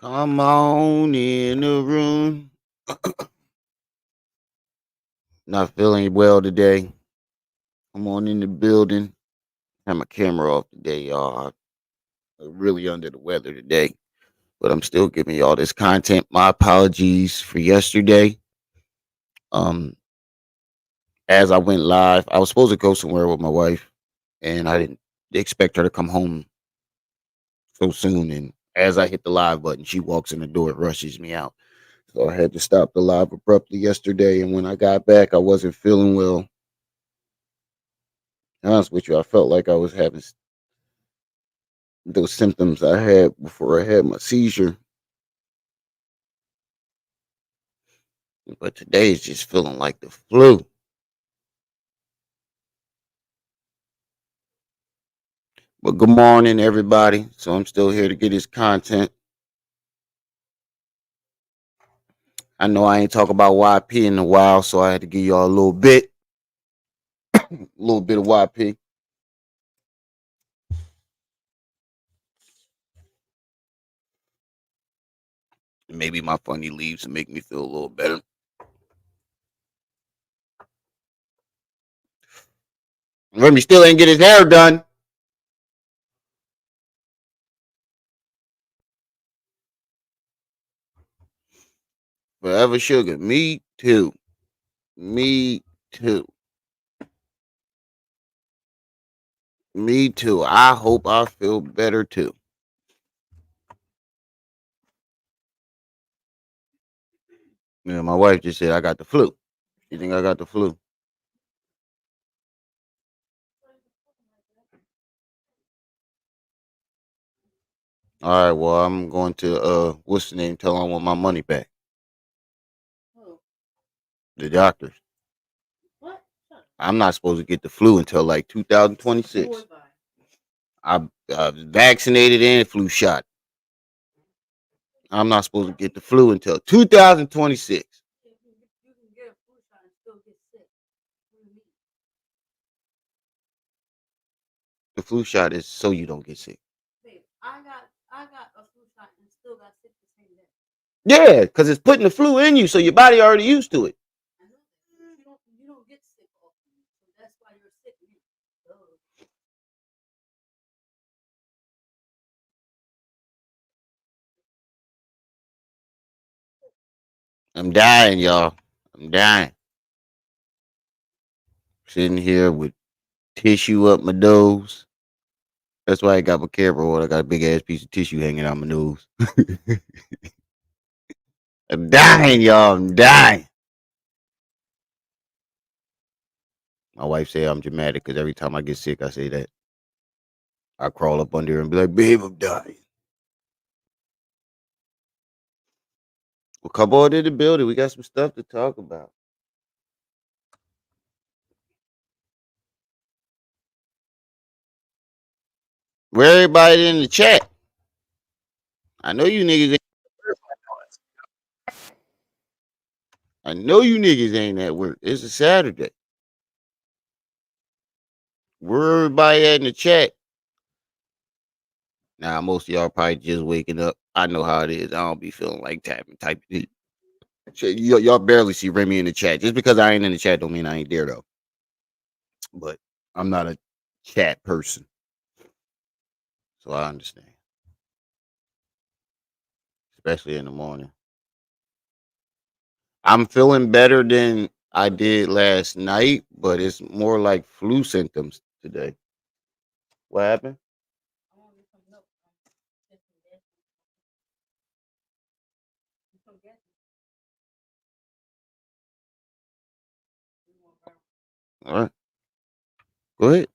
Come on in the room. Not feeling well today. Come on in the building. Have my camera off today, y'all. I'm really under the weather today, but I'm still giving y'all this content. My apologies for yesterday. Um, as I went live, I was supposed to go somewhere with my wife, and I didn't expect her to come home so soon. And as I hit the live button, she walks in the door, rushes me out. So I had to stop the live abruptly yesterday. And when I got back, I wasn't feeling well. To be honest with you, I felt like I was having those symptoms I had before I had my seizure. But today is just feeling like the flu. But good morning, everybody. So I'm still here to get this content. I know I ain't talk about YP in a while, so I had to give y'all a little bit of YP. Maybe my funny leaves to make me feel a little better. Remy still ain't get his hair done. Forever sugar. Me too. Me too. Me too. I hope I feel better too. Yeah, my wife just said I got the flu. You think I got the flu? All right, well, I'm going to what's the name? Tell them I want my money back. The doctors. I'm not supposed to get the flu until like 2026. I vaccinated and flu shot. I'm not supposed to get the flu until 2026. The flu shot is so you don't get sick. Yeah, because it's putting the flu in you, so your body already used to it. I'm dying, y'all. I'm dying. Sitting here with tissue up my nose. That's why I got my camera on. I got a big ass piece of tissue hanging out my nose. I'm dying, y'all. I'm dying. My wife say I'm dramatic because every time I get sick, I say that. I crawl up under her and be like, babe, I'm dying. Well, come on in the building. We got some stuff to talk about. Where everybody in the chat? I know you niggas ain't I know you niggas ain't at work. It's a Saturday. Where everybody at in the chat? Now, most of y'all probably just waking up. I know how it is. I don't be feeling like typing it. Shit, y'all barely see Remy in the chat. Just because I ain't in the chat don't mean I ain't there though. But I'm not a chat person, so I understand. Especially in the morning. I'm feeling better than I did last night, but it's more like flu symptoms today. What happened? All right, go ahead.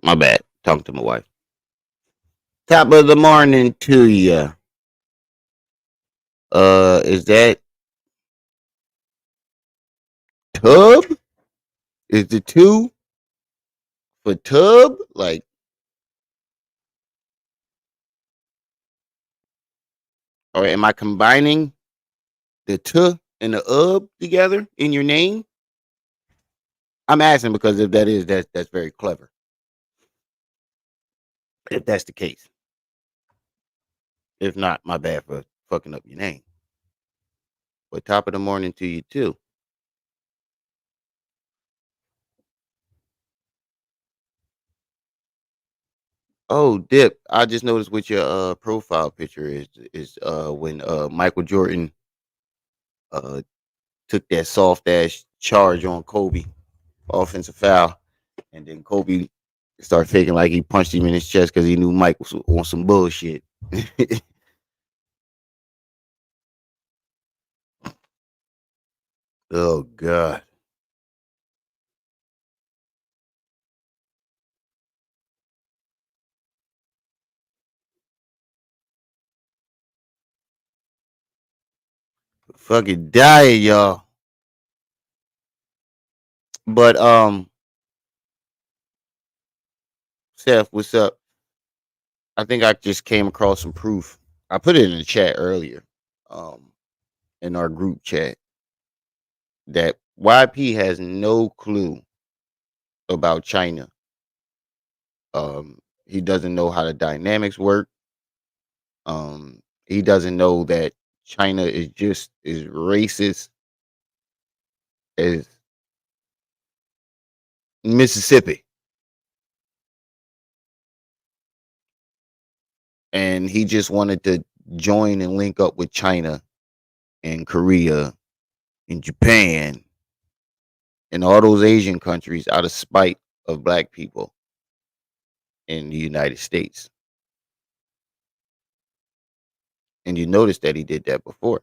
My bad. Talking to my wife. Top of the morning to you. Is that tub? Is the two for tub? Like, or am I combining the t and the together in your name? I'm asking because if that is, that's very clever. If that's the case, if not, my bad for fucking up your name. But top of the morning to you too. Oh, Dip, I just noticed what your profile picture is when Michael Jordan uh took that soft ass charge on Kobe, offensive foul, and then Kobe started faking like he punched him in his chest because he knew Mike was on some bullshit. Oh God. Fucking dying, y'all. But Seth, what's up? I think I just came across some proof. I put it in the chat earlier, um, in our group chat, that YP has no clue about China. He doesn't know how the dynamics work. He doesn't know that China is just as racist as Mississippi, and he just wanted to join and link up with China and Korea and Japan and all those Asian countries out of spite of black people in the United States. And you notice that he did that before.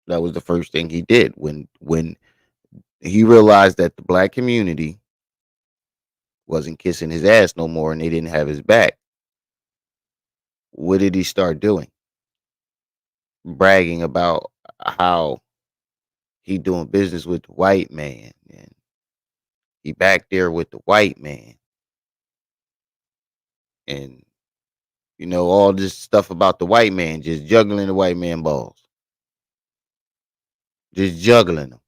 That was the first thing he did when he realized that the black community wasn't kissing his ass no more and they didn't have his back. What did he start doing? Bragging about how he doing business with the white man and he back there with the white man and all this stuff about the white man, just juggling the white man balls, just juggling them.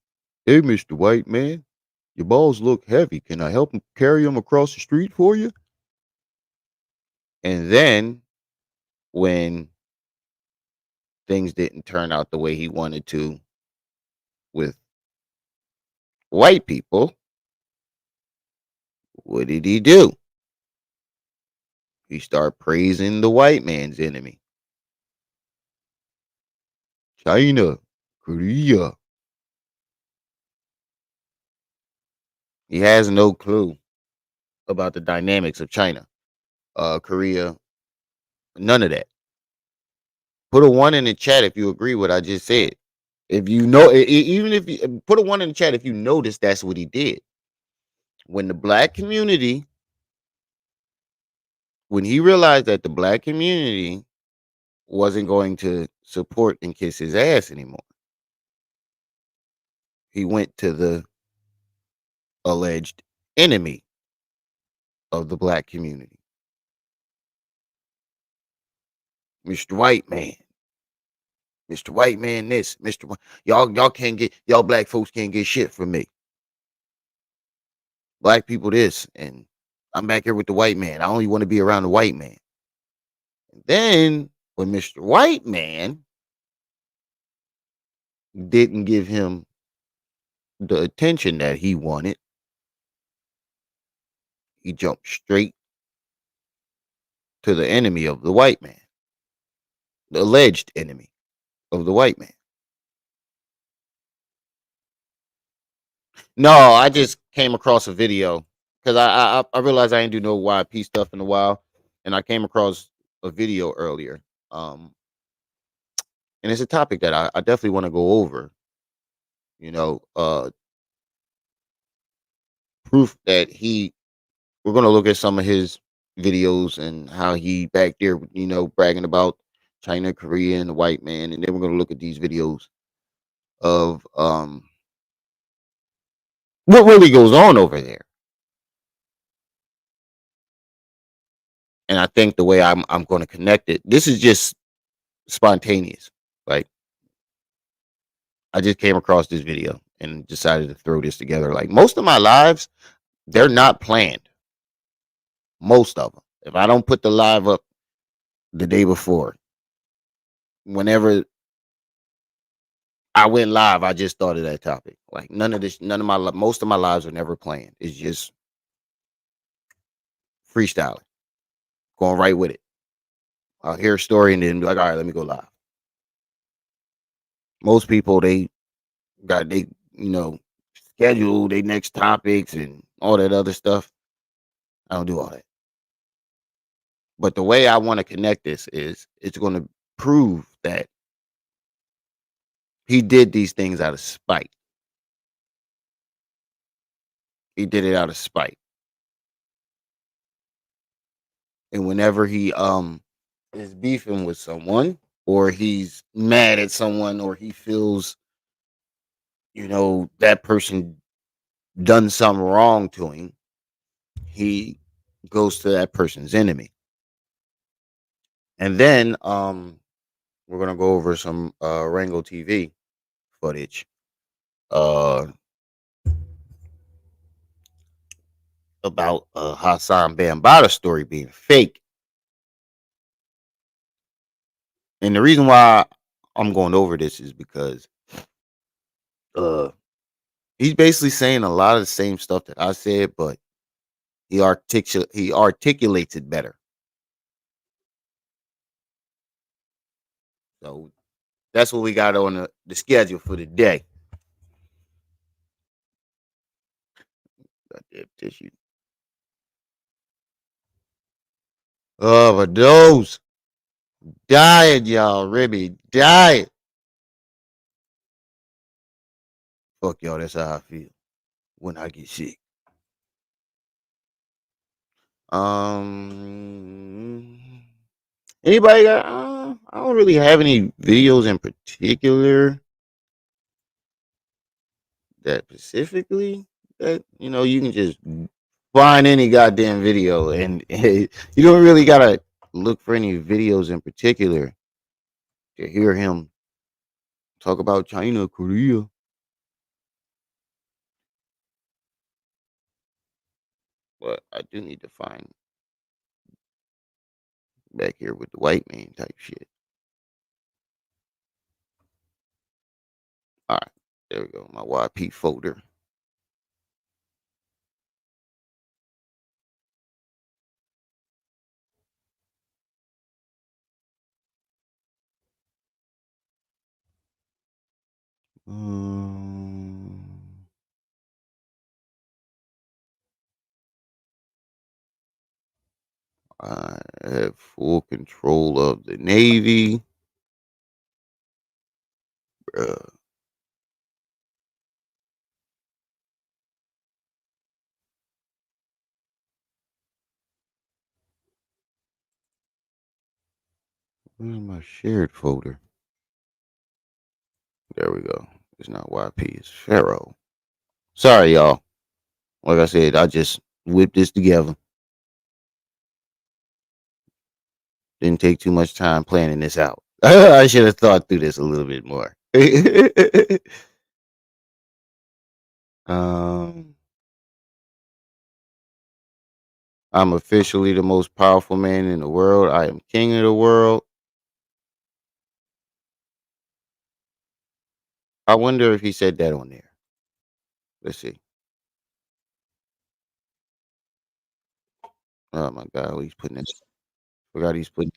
Hey, Mr. White Man, your balls look heavy. Can I help him carry them across the street for you? And then when things didn't turn out the way he wanted to with white people, what did he do? He started praising the white man's enemy, China, Korea. He has no clue about the dynamics of China, Korea, none of that. Put a one in the chat if you agree with what I just said. If you know, even if you put a one in the chat if you notice that's what he did. When the black community, when he realized that the black community wasn't going to support and kiss his ass anymore, he went to the alleged enemy of the black community, Mr. White Man. Mr. White Man, this, y'all can't get y'all black folks can't get shit from me. Black people this, and I'm back here with the white man. I only want to be around the white man. And then when Mr. White Man didn't give him the attention that he wanted, he jumped straight to the enemy of the white man, the alleged enemy of the white man. No, I just came across a video because I realized I ain't do no YP stuff in a while, and I came across a video earlier. And it's a topic that I definitely want to go over. You know, proof that he we're gonna look at some of his videos and how he back there, bragging about China, Korea, and the white man, and then we're gonna look at these videos of what really goes on over there. And I think the way I'm going to connect it, this is just spontaneous. Like I just came across this video and decided to throw this together. Like most of my lives, they're not planned. Most of them. If I don't put the live up the day before, whenever I went live, I just thought of that topic. Like none of most of my lives are never planned. It's just freestyling, going right with it. I'll hear a story and then be like, all right, let me go live. Most people they schedule their next topics and all that other stuff. I don't do all that. But the way I want to connect this is it's going to prove that he did these things out of spite. He did it out of spite. And whenever he is beefing with someone or he's mad at someone or he feels, that person done something wrong to him, he goes to that person's enemy. And then we're gonna go over some RingoTV footage uh about Hassan Bambata story being fake. And the reason why I'm going over this is because uh he's basically saying a lot of the same stuff that I said, but he articulates it better. So that's what we got on the schedule for the day. Goddamn tissue. Overdose. Diet, y'all. Ribby. Diet. Fuck y'all. That's how I feel when I get sick. Um, Anybody got? I don't really have any videos in particular that specifically that you can just find any goddamn video, and you don't really gotta look for any videos in particular to hear him talk about China, Korea. But I do need to find back here with the white man type shit. All right, there we go. My YP folder. Um, I have full control of the Navy. Bruh. Where's my shared folder? There we go. It's not YP, it's Pharaoh. Sorry, y'all. Like I said, I just whipped this together. Didn't take too much time planning this out. I should have thought through this a little bit more. um, I'm officially the most powerful man in the world. I am king of the world. I wonder if he said that on there. Let's see. Oh my God, he's putting this. Forgot he's putting.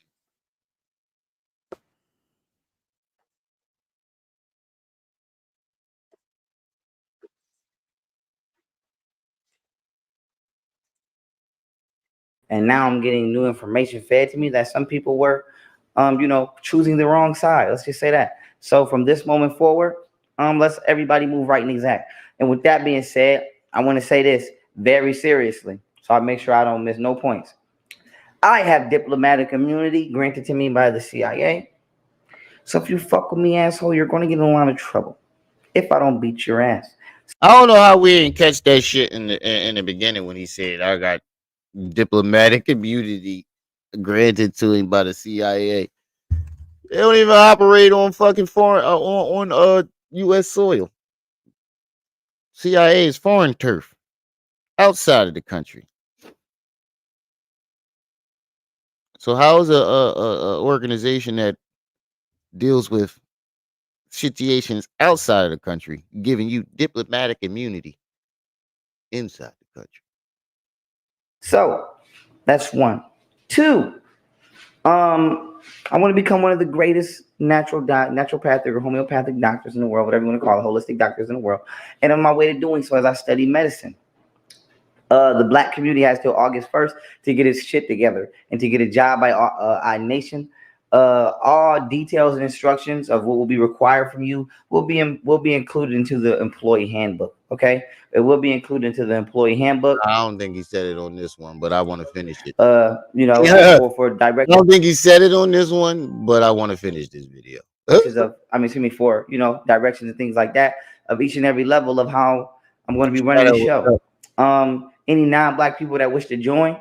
And now I'm getting new information fed to me that some people were, choosing the wrong side. Let's just say that. So from this moment forward, let's everybody move right and exact. And with that being said, I want to say this very seriously. so I make sure I don't miss no points. I have diplomatic immunity granted to me by the CIA. So if you fuck with me, asshole, you're going to get in a lot of trouble if I don't beat your ass. I don't know how we didn't catch that shit in the beginning when he said I got diplomatic immunity granted to him by the CIA. They don't even operate on fucking foreign on U.S. soil. CIA is foreign turf outside of the country. So how is a organization that deals with situations outside of the country giving you diplomatic immunity inside the country? So that's one. Two, I want to become one of the greatest naturopathic or homeopathic doctors in the world, whatever you want to call it, holistic doctors in the world. And on my way to doing so, as I study medicine, the black community has till August 1st to get its shit together and to get a job by iNation. All details and instructions of what will be required from you will be included into the employee handbook. Okay, it will be included into the employee handbook. I don't think he said it on this one, but I want to finish it. You know, I for direct don't think he said it on this one, but I want to finish this video. of, I mean, excuse me, for directions and things like that of each and every level of how I'm going to be running Shut the up, what's show. up? Any non-black people that wish to join,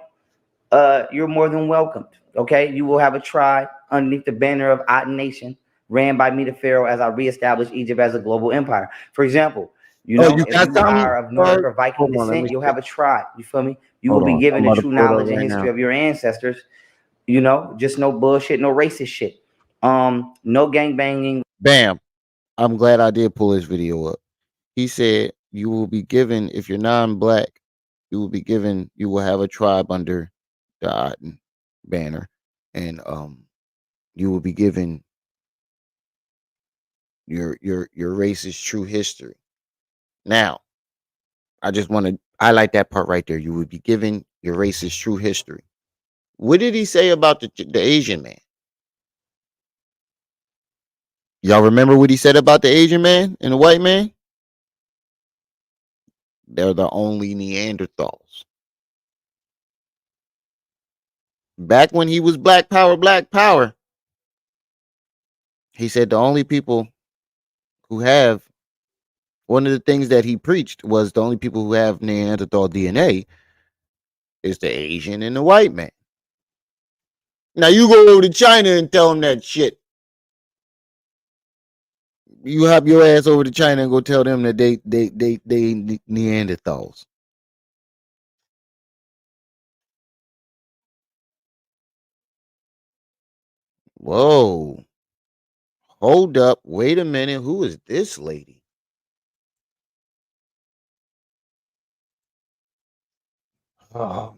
you're more than welcomed. Okay, you will have a tribe underneath the banner of Otten Nation, ran by me, the Pharaoh, as I reestablish Egypt as a global empire. For example, Oh, you if got you are something? of Nordic or Viking Hold on, let descent, me you'll see. have a tribe. You feel me? You will Hold be on. I'm given the about to true pull it up knowledge and right history now. of your ancestors. Just no bullshit, no racist shit. No gang banging. Bam. I'm glad I did pull this video up. He said you will be given, if you're non-black, you will have a tribe under the Otten banner, and you will be given your race's true history. Now, I just want to highlight that part right there. You will be given your race's true history. What did he say about the Asian man? Y'all remember what he said about the Asian man and the white man? They're the only Neanderthals. Back when he was black power, he said the only people who have one of the things that he preached was the only people who have Neanderthal DNA is the Asian and the white man. Now you go over to China and tell them that shit. You hop your ass over to China and go tell them that they Neanderthals. Whoa. Hold up. Wait a minute. Who is this lady? Oh,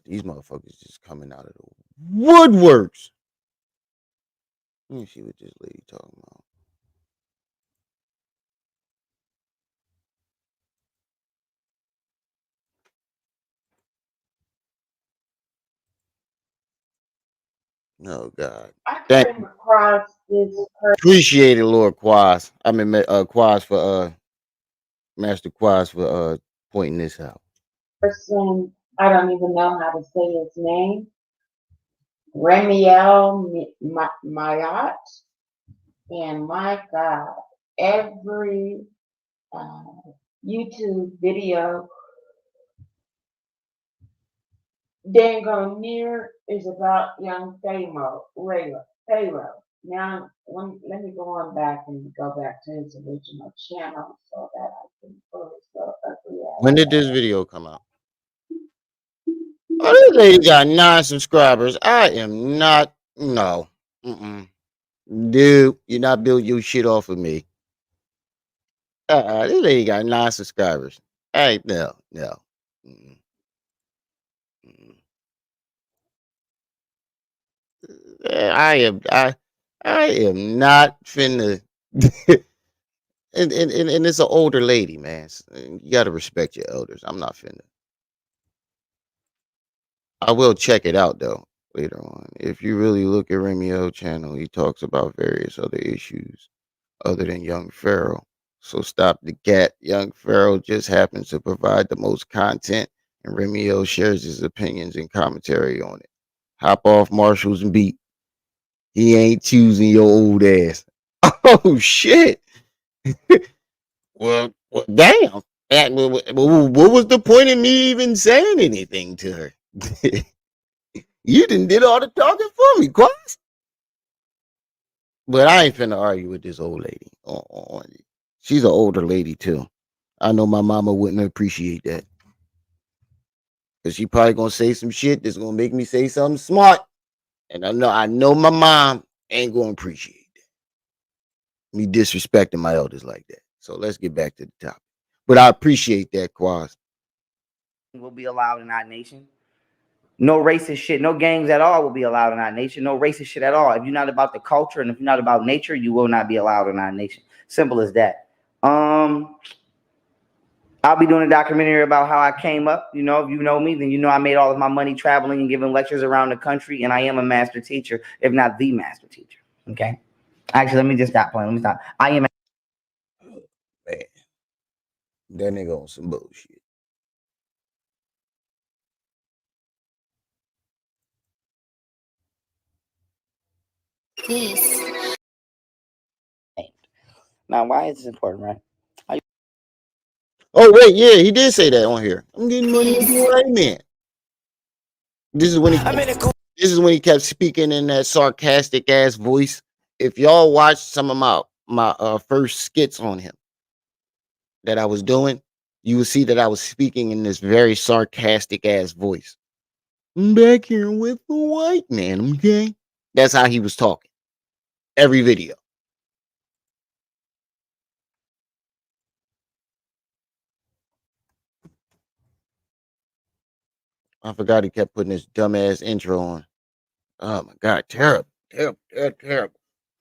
these motherfuckers just coming out of the woodworks. Let me see what this lady talking about. Oh God. I Thank came you. across this Appreciate it, Lord Quas. I mean Quas for Master Quas for pointing this out. person, I don't even know how to say his name, Remiel Mayat, and my God, every uh, YouTube video dang on near is about young Pharaoh. Now, let me go on back and go back to his original channel so that I can pull his little ugly When ass did this up. video come out? Oh, this lady got 9 subscribers. I am not. No. Mm-mm. Dude, you're not building your shit off of me. This lady got 9 subscribers. Hey, no, no. Mm-mm, mm-mm. I am not finna. And it's an older lady, man. You gotta respect your elders. I'm not finna. I will check it out though later on. If you really look at Remio channel, he talks about various other issues other than young Pharaoh. So stop the cat. Young Pharaoh just happens to provide the most content and Remio shares his opinions and commentary on it. Hop off Marshalls and beat. He ain't choosing your old ass. Oh shit. Well, damn. What was the point of me even saying anything to her? You done did all the talking for me, Quas. But I ain't finna argue with this old lady. She's an older lady too. I know my mama wouldn't appreciate that. Cause she probably gonna say some shit that's gonna make me say something smart. And I know my mom ain't gonna appreciate that. Me disrespecting my elders like that. So let's get back to the topic. But I appreciate that, Quas. will be allowed in our nation. No racist shit, no gangs at all will be allowed in our nation. No racist shit at all. If you're not about the culture and if you're not about nature, you will not be allowed in our nation. Simple as that. I'll be doing a documentary about how I came up. You know, if you know me, then you know I made all of my money traveling and giving lectures around the country, and I am a master teacher, if not the master teacher. Okay. Actually, let me just stop playing. Let me stop. I am. Man, that nigga on some bullshit. This. Now, why is this important, right? Oh wait, yeah, he did say that on here. I'm getting money to do right, man. This is when he this is when he kept speaking in that sarcastic ass voice. If y'all watched some of my first skits on him that I was doing, you will see that I was speaking in this very sarcastic ass voice. I'm back here with the white man, okay? That's how he was talking. Every video. I forgot he kept putting this dumbass intro on. Oh my god, terrible, terrible, terrible, terrible.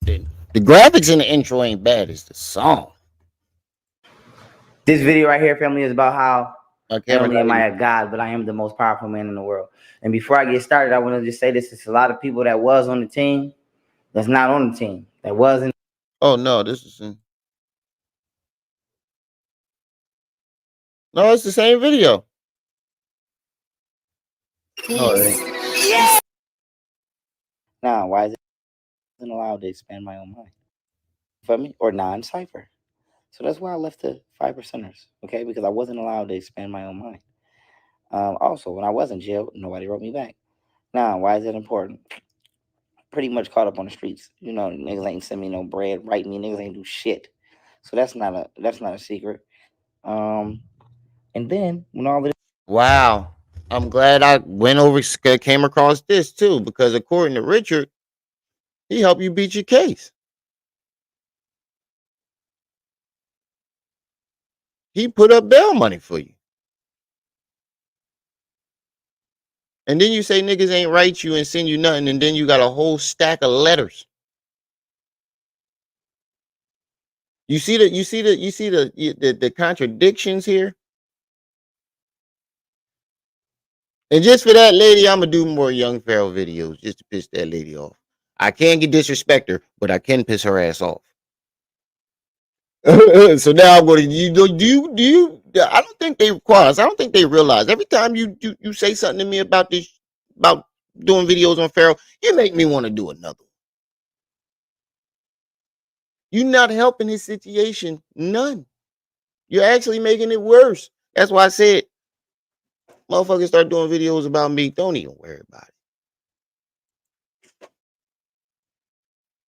The graphics in the intro ain't bad. It's the song. This video right here, family, is about how My not camera only not am even. I a god, but I am the most powerful man in the world. And before I get started, I want to just say this: it's a lot of people that was on the team that's not on the team. That wasn't. Oh no, this is no, it's the same video. No, it ain't. Now, why is it allowed to expand my own mind? For me, or non-cipher. So that's why I left the 5%ers. Okay, because I wasn't allowed to expand my own mind. Also, when I was in jail, nobody wrote me back. Now, why is it important? Pretty much caught up on the streets. You know, niggas ain't send me no bread, write me. Niggas ain't do shit. So that's not a secret. Um, and then when all this Wow. I'm glad I went over came across this too, because according to Richard, he helped you beat your case. He put up bail money for you. And then you say niggas ain't write you and send you nothing, and then you got a whole stack of letters. You see the contradictions here? And just for that lady, I'm gonna do more young Pharaoh videos just to piss that lady off. I can't get disrespect her, but I can piss her ass off. So now I'm going to do you I don't think they require. I don't think they realize every time you say something to me about this about doing videos on Pharaoh, you make me want to do another one. You're not helping his situation none. You're actually making it worse. That's why I said motherfuckers start doing videos about me. Don't even worry about it.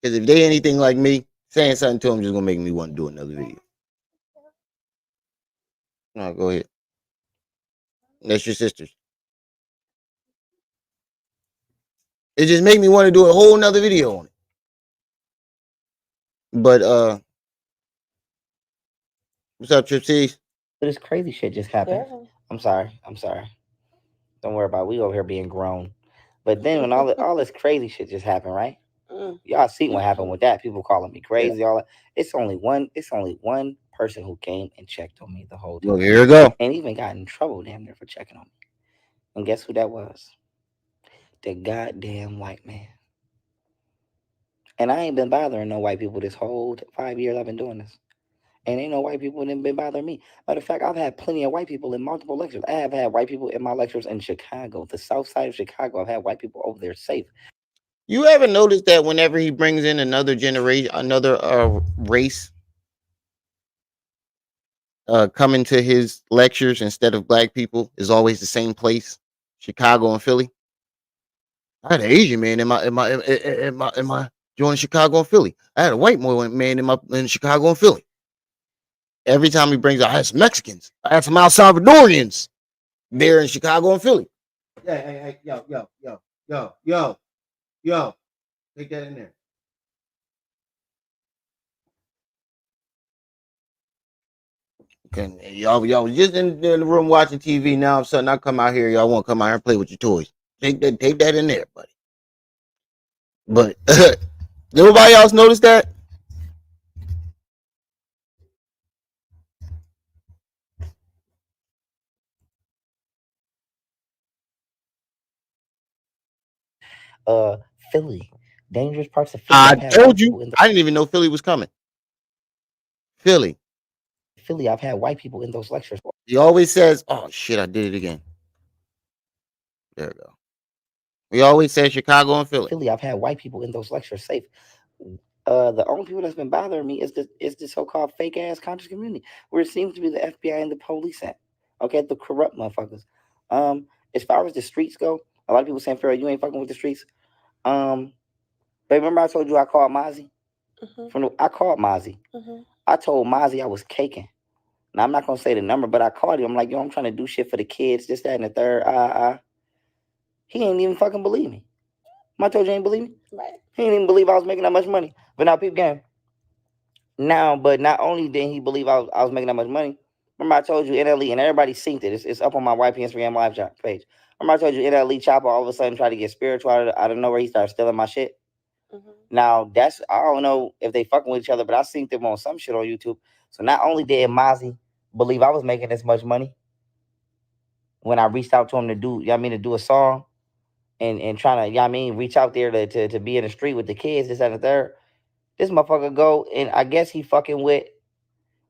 Because if they anything like me, saying something to them just gonna make me want to do another video. No, go ahead. That's your sisters. It just made me want to do a whole nother video on it. But what's up, Trip C's? this crazy shit just happened. Yeah. I'm sorry. Don't worry about it. We over here being grown. But then when all this crazy shit just happened, right? Y'all seen what happened with that? People calling me crazy. All that. It's only one person who came and checked on me the whole Well, time, here we go. and even got in trouble damn near for checking on me. And guess who that was? The goddamn white man. And I ain't been bothering no white people this whole 5 years I've been doing this. And ain't no white people that been bothering me. Matter of fact, I've had plenty of white people in multiple lectures. I have had white people in my lectures in Chicago, the south side of Chicago. I've had white people over there safe. You ever notice that whenever he brings in another generation, another race, coming to his lectures instead of black people, is always the same place, Chicago and Philly. I had an Asian man in my joining Chicago and Philly. I had a white man in Chicago and Philly. Every time he brings out, I had some Mexicans. I had some El Salvadorians there in Chicago and Philly. Hey, yo, take that in there. Okay, y'all was just in the room watching TV. Now all of a sudden I come out here, y'all want to come out here and play with your toys. Take that in there, buddy. But nobody else noticed that? Uh, Philly, dangerous parts of Philly. I I've had white told you. people in I didn't even know Philly was coming. Philly. Philly. I've had white people in those lectures. He always says, "Oh shit, I did it again." There we go. He always says Chicago and Philly. Philly, I've had white people in those lectures safe. The only people that's been bothering me is the so-called fake ass conscious community, where it seems to be the FBI and the police at. Okay, the corrupt motherfuckers. As far as the streets go, a lot of people saying, Pharaoh, you ain't fucking with the streets. Um, but remember I told you I called Mozzie? I called Mozzie. I told Mozzie I was caking. Now I'm not gonna say the number, but I called him. I'm like, yo, I'm trying to do shit for the kids, this, that, and the third. He ain't even fucking believe me. I told you, he ain't believe me. He didn't even believe I was making that much money. But now, peep game. Now, but not only did he believe I was making that much money. Remember I told you NLE, and everybody synced it. It's up on my YP Instagram live page. Remember I told you NLE Chopper all of a sudden tried to get spiritual out of nowhere. He started stealing my shit. Now that's, I don't know if they fucking with each other, but I synced them on some shit on YouTube. So not only did Mozzie believe I was making this much money when I reached out to him to do, to do a song and trying to, reach out there to be in the street with the kids, this and the third. This motherfucker go, and I guess he fucking with,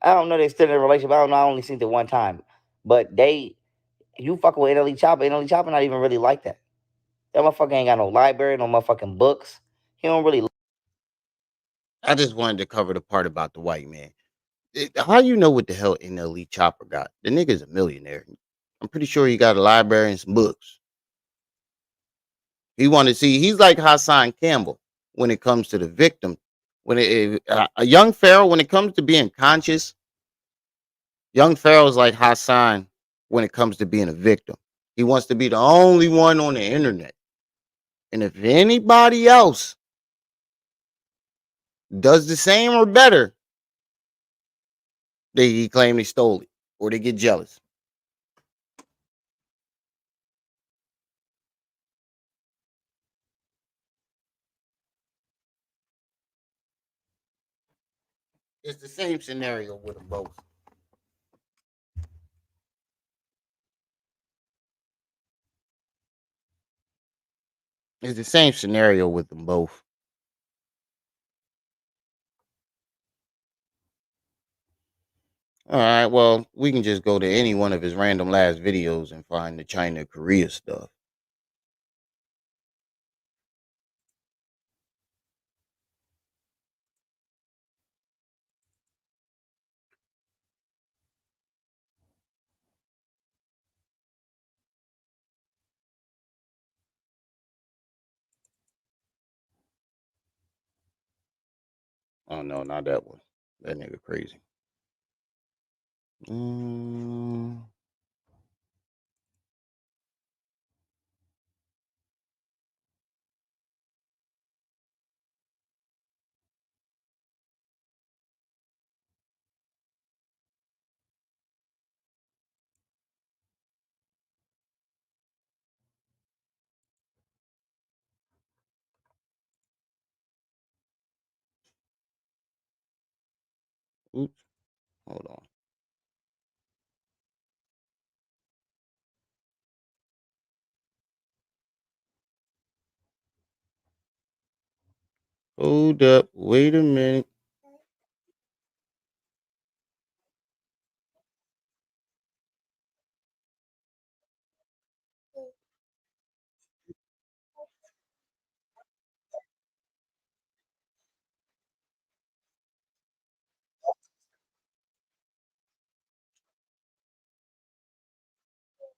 I don't know, they still in a relationship. I don't know. I only seen it one time, but you fucking with NLE Chopper. NLE Chopper not even really like that. That motherfucker ain't got no library, no motherfucking books. He don't really. I just wanted to cover the part about the white man. How you know what the hell NLE Chopper got? The nigga's a millionaire. I'm pretty sure he got a library and some books. He want to see. He's like Hassan Campbell when it comes to the victim. When a young Pharaoh, when it comes to being conscious, young Pharaoh's like Hassan when it comes to being a victim. He wants to be the only one on the internet. And if anybody else does the same or better, he claim they stole it or they get jealous. It's the same scenario with them both. It's the same scenario with them both. All right, well, we can just go to any one of his random last videos and find the China Korea stuff. Oh no, not that one. That nigga crazy. Mm, oops, hold on. Hold up, wait a minute.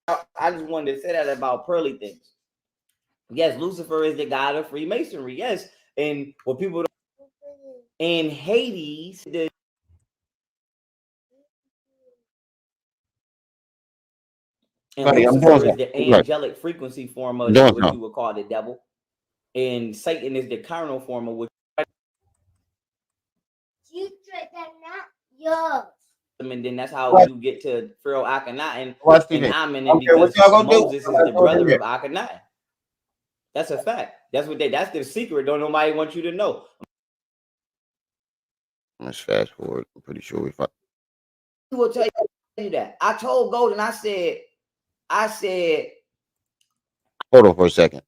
I just wanted to say that about pearly things. Yes, Lucifer is the god of Freemasonry. Yes, and what people don't, in Hades, and Buddy, I'm doing Lucifer is something. the Look, angelic frequency form I'm of doing what something. you would call the devil, and Satan is the carnal form of what. And then that's how you get to Pharaoh Akhenaten Watch and TV. Amenem, Okay, what because y'all gonna do? Moses is the brother of Akhenaten. That's a fact. That's what that's the secret. Don't nobody want you to know. Let's fast forward. I'm pretty sure we find. He will tell you that. I told Golden, I said, Hold on for a second.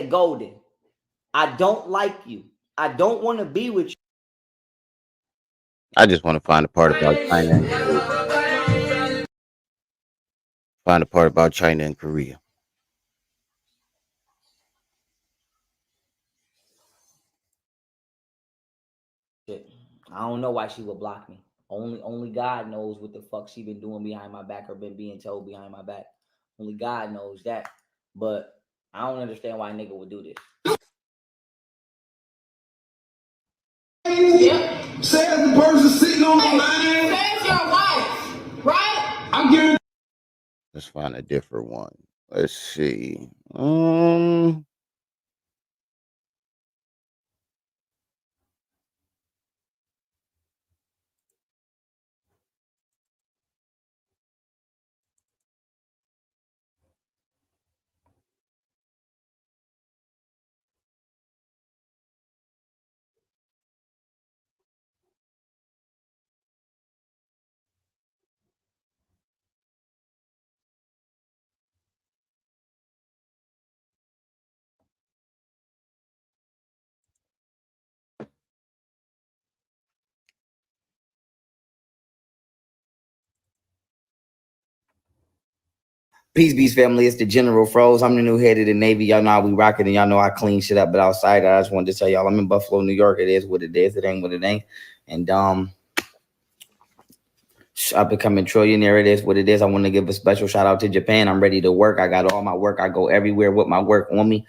Golden, I don't like you. I don't want to be with you. I just want to find the part about China and Korea. Find the part about China and Korea. I don't know why she would block me. Only God knows what the fuck she been doing behind my back or been being told behind my back. Only God knows that. But I don't understand why a nigga would do this. Yep. Says the person sitting on the line. Says your wife, right? I'm giving. Let's find a different one. Let's see. Peace Beast family, it's the General Froze. I'm the new head of the Navy. Y'all know how we rock it, and y'all know I clean shit up. But outside, I just wanted to tell y'all I'm in Buffalo, New York. It is what it is. It ain't what it ain't. And I've become a trillionaire. It is what it is. I want to give a special shout out to Japan. I'm ready to work. I got all my work. I go everywhere with my work on me.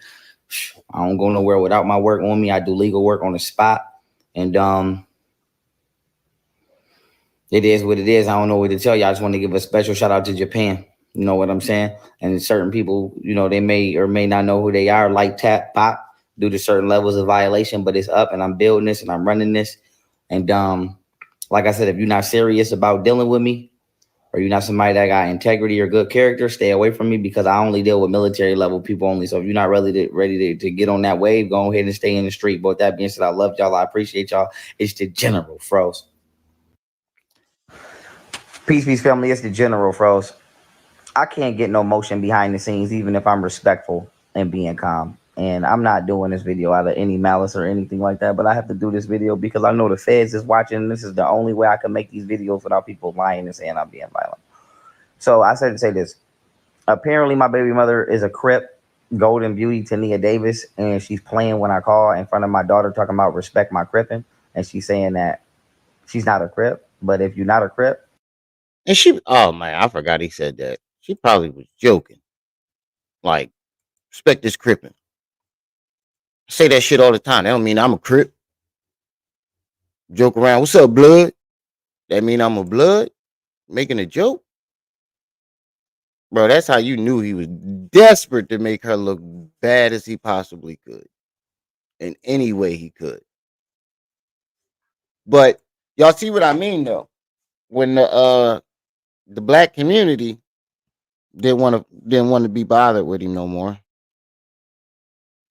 I don't go nowhere without my work on me. I do legal work on the spot. And it is what it is. I don't know what to tell you. I just want to give a special shout out to Japan. You know what I'm saying? And certain people, you know, they may or may not know who they are, like tap pop, due to certain levels of violation, but it's up and I'm building this and I'm running this. And like I said, if you're not serious about dealing with me, or you're not somebody that got integrity or good character, stay away from me, because I only deal with military level people only. So if you're not ready to get on that wave, go ahead and stay in the street. But with that being said, I love y'all. I appreciate y'all. It's the General Froze. Peace, family. It's the General Froze. I can't get no motion behind the scenes, even if I'm respectful and being calm. And I'm not doing this video out of any malice or anything like that, but I have to do this video because I know the feds is watching. And this is the only way I can make these videos without people lying and saying I'm being violent. So I said to say this. Apparently, my baby mother is a Crip, Golden Beauty, Tania Davis, and she's playing when I call in front of my daughter, talking about respect my Crippin'. And she's saying that she's not a Crip, but if you're not a Crip, And she, oh man, I forgot he said that. She probably was joking. Like, respect this crippin'. I say that shit all the time. That don't mean I'm a crip. Joke around. What's up, blood? That mean I'm a blood? Making a joke? Bro, that's how you knew he was desperate to make her look bad as he possibly could. In any way he could. But y'all see what I mean though? When the black community didn't want to be bothered with him no more.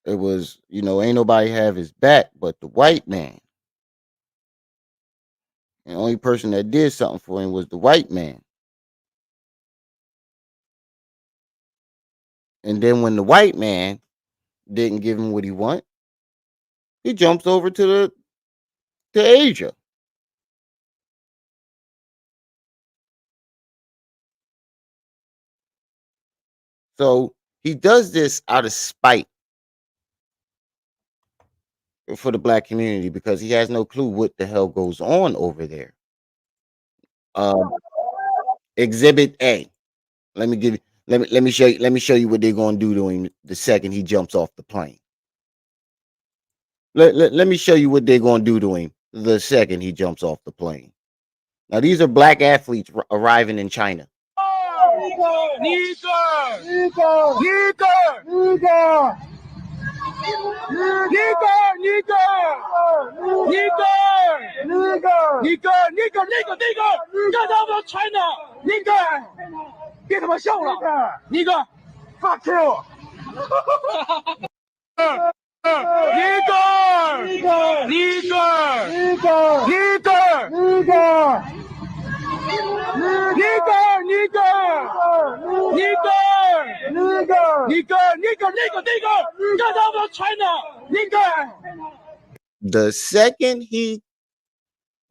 It was, ain't nobody have his back but the white man. And the only person that did something for him was the white man. And then when the white man didn't give him what he want, he jumps over to Asia. So He does this out of spite for the black community because he has no clue what the hell goes on over there. Um, Exhibit A. Let me give you. Let me show you. Let me show you what they're gonna do to him the second he jumps off the plane. Let me show you what they're gonna do to him the second he jumps off the plane. Now these are black athletes arriving in China. Fuck you! The second he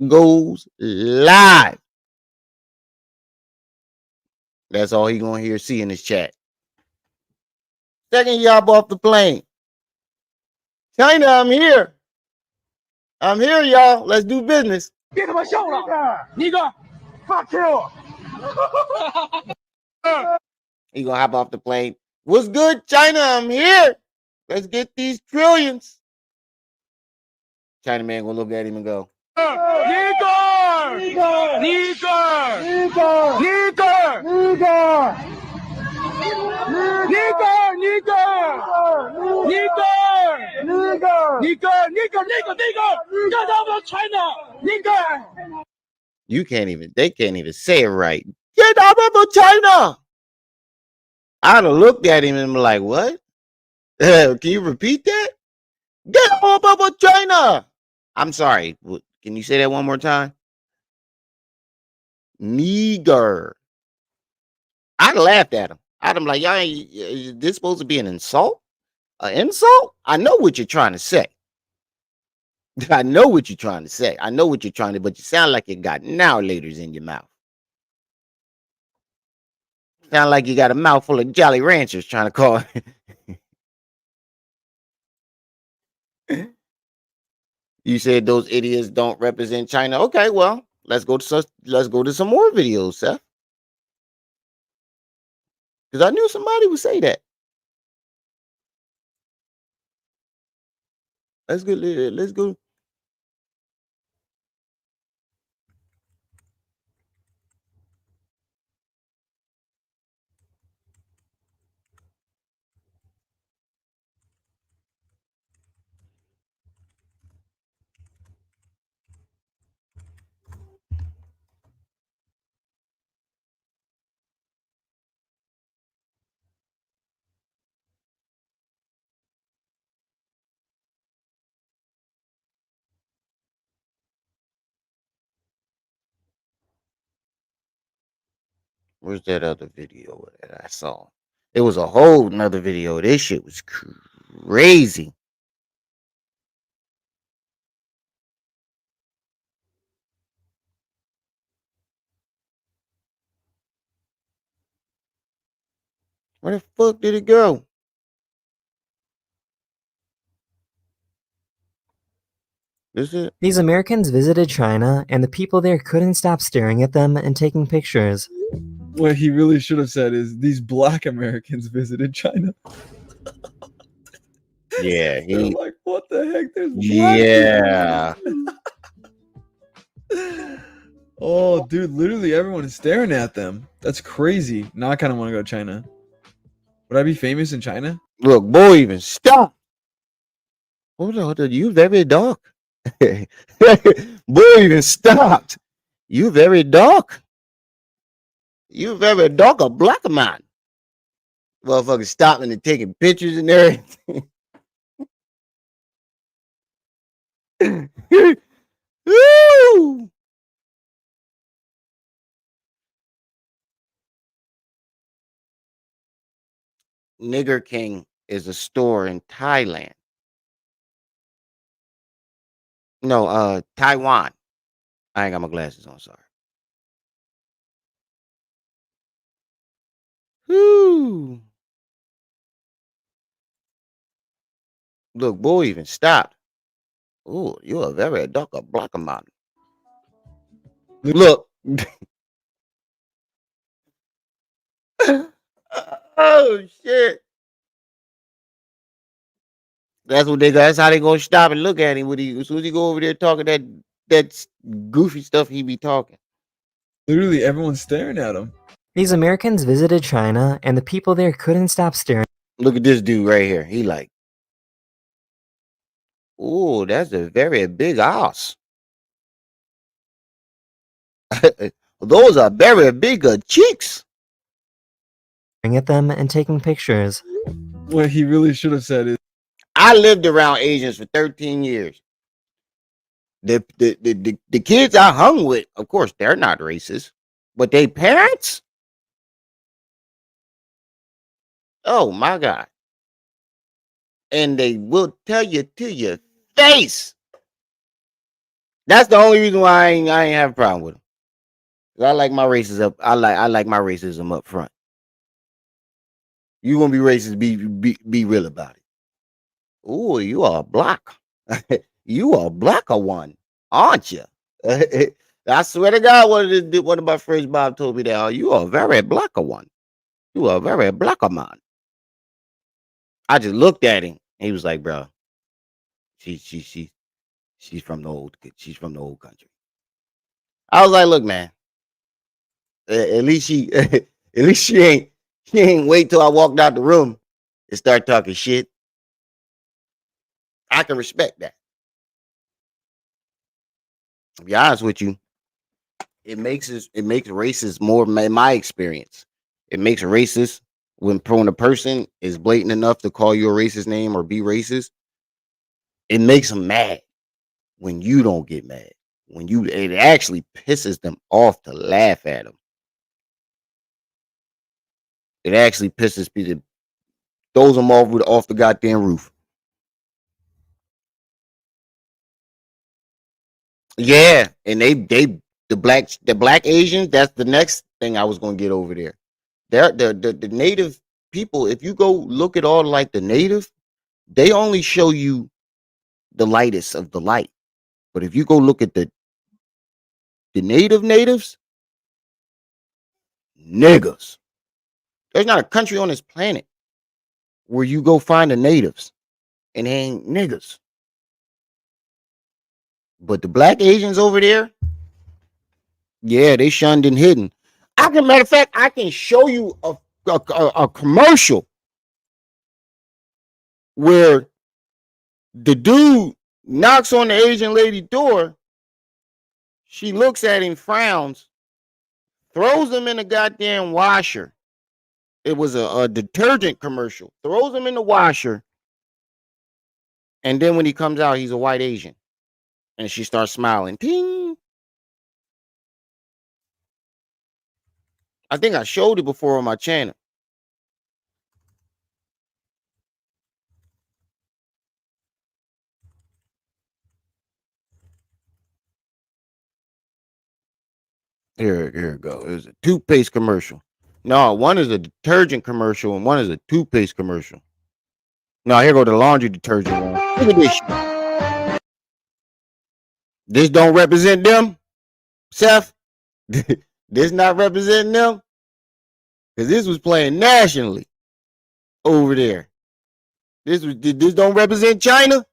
goes live, that's all he gonna hear see in his chat. Second he hop off the plane. China, I'm here. I'm here, y'all. Let's do business. Fuck you! He gonna hop off the plane. What's good, China? I'm here. Let's get these trillions. China man gonna look at him and go, you can't even, they can't even say it right. Get out of China. I'd have looked at him and be like, what? Can you repeat that? Get off of China. I'm sorry. Can you say that one more time? Nigger. I'd have laughed at him. I'd have like, y'all ain't, is this supposed to be an insult? An insult? I know what you're trying to say. I know what you're trying to say. I know what you're trying to, but you sound like you got now laters in your mouth. Sound like you got a mouthful of Jolly Ranchers trying to call. You said those idiots don't represent China. Okay, well, let's go to some more videos, Seth. Because I knew somebody would say that. Let's go. Let's go. Where's that other video that I saw? It was a whole nother video. This shit was crazy. Where the fuck did it go? Is it? These Americans visited China, and the people there couldn't stop staring at them and taking pictures. What he really should have said is these black Americans visited China. Yeah, They're like, what the heck? There's black yeah. Oh, dude, literally everyone is staring at them. That's crazy. Now I kind of want to go to China. Would I be famous in China? Look, boy, even stop. Hold on, you very dark. Boy, even stopped. You very dark. You very dark, a black man. Motherfucker stopping and taking pictures and everything. Woo! Nigger King is a store in Thailand. No, Taiwan. I ain't got my glasses on, sorry. Woo! Look, boy, even stopped. Oh, you're a very dark black man. Look. Oh shit. That's what they. That's how they gonna stop and look at him. When he, as soon as he go over there talking that goofy stuff he be talking. Literally, everyone's staring at him. These Americans visited China, and the people there couldn't stop staring Look at this dude right here. He like, oh, that's a very big ass. Those are very big cheeks. at them and taking pictures. What he really should have said is, I lived around Asians for 13 years. The kids I hung with, of course, they're not racist, but they parents. Oh my God. And they will tell you to your face. That's the only reason why I ain't have a problem with them. I like my races up. I like my racism up front. You gonna be racist? Be real about it. Oh, you are black. You are blacker one, aren't you? I swear to God, one of my friends Bob told me that. Oh, you are a very blacker one. You are a very blacker man. I just looked at him. He was like, bro, she's from the old country. I was like, look, man, at least at least she ain't wait till I walked out the room and start talking shit. I can respect that. To be honest with you, it makes racist more, in my experience. It makes racist when a person is blatant enough to call you a racist name or be racist. It makes them mad when you don't get mad. It actually pisses them off to laugh at them. It actually pisses people, throws them off the goddamn roof. Yeah, and the black Asians. That's the next thing I was gonna get over there. They're the native people. If you go look at all like the native, they only show you the lightest of the light. But if you go look at the natives, niggas. There's not a country on this planet where you go find the natives and they ain't niggas. But the black Asians over there, yeah, they shunned and hidden. Matter of fact, I can show you a commercial where the dude knocks on the Asian lady door. She looks at him, frowns, throws him in the goddamn washer. It was a detergent commercial. Throws him in the washer. And then when he comes out, he's a white Asian. And she starts smiling. Ting. I think I showed it before on my channel. Here it go. It's a toothpaste commercial. No, one is a detergent commercial and one is a toothpaste commercial. No, here go the laundry detergent one. Look at this shit. This don't represent them, Seth. This not representing them. Because this was playing nationally over there. This don't represent China.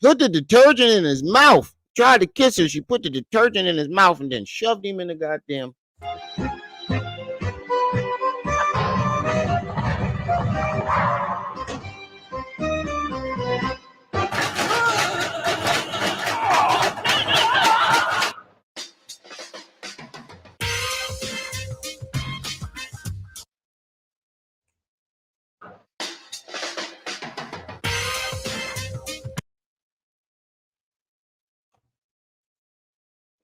Put the detergent in his mouth. Tried to kiss her. She put the detergent in his mouth and then shoved him in the goddamn.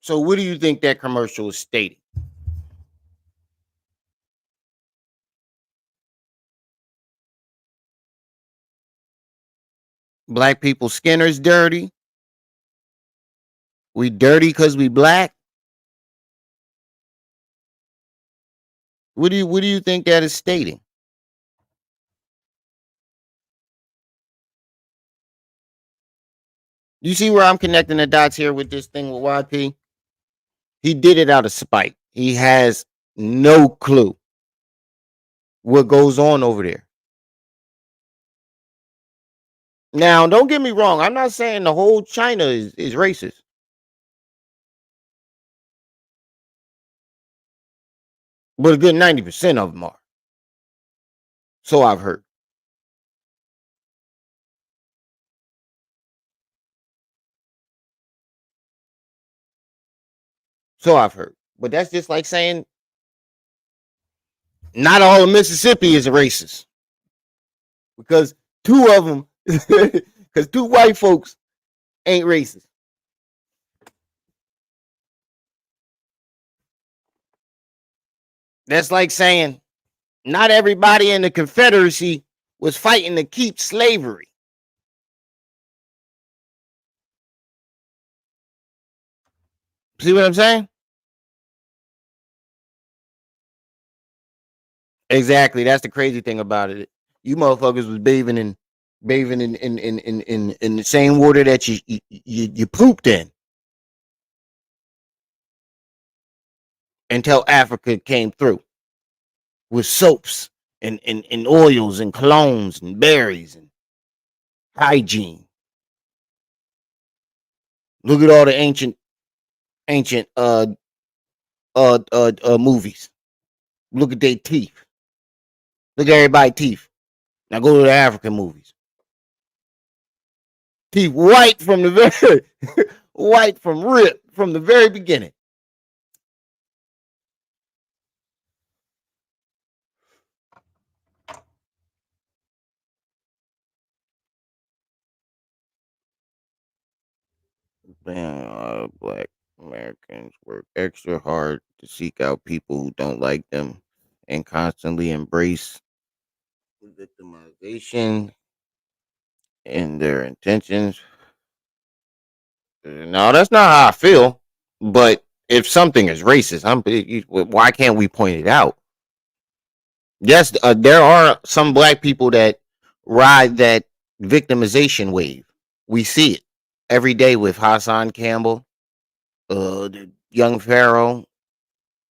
So what do you think that commercial is stating? Black people skin is dirty. We dirty because we black. What do you think that is stating? You see where I'm connecting the dots here with this thing with YP? He did it out of spite. He has no clue what goes on over there. Now, don't get me wrong. I'm not saying the whole China is racist, but a good 90% of them are. So I've heard. So I've heard. But that's just like saying not all of Mississippi is a racist because two of them, because two white folks ain't racist. That's like saying not everybody in the Confederacy was fighting to keep slavery. See what I'm saying? Exactly. That's the crazy thing about it. You motherfuckers was bathing in the same water that you pooped in until Africa came through with soaps and oils and colognes and berries and hygiene. Look at all the ancient movies. Look at their teeth. Look at everybody's teeth. Now go to the African movies. Teeth white from the very white from rip from the very beginning. Man, black Americans work extra hard to seek out people who don't like them and constantly embrace victimization in their intentions. No, that's not how I feel. But if something is racist, why can't we point it out? Yes, there are some black people that ride that victimization wave. We see it every day with Hassan Campbell, the young Pharaoh,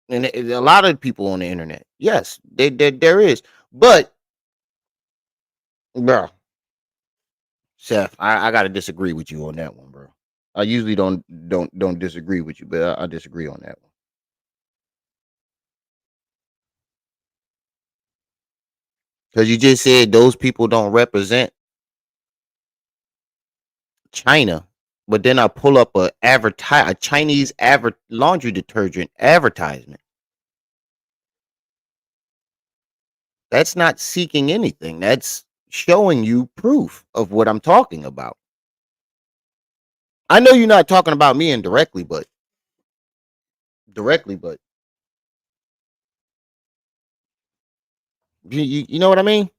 and a lot of people on the internet. Yes, there is. But, bro, Seth, I gotta disagree with you on that one, bro. I usually don't disagree with you, but I disagree on that one. Because you just said those people don't represent China, but then I pull up a Chinese laundry detergent advertisement. That's not seeking anything. That's showing you proof of what I'm talking about. I know you're not talking about me indirectly, but directly, but you know what I mean?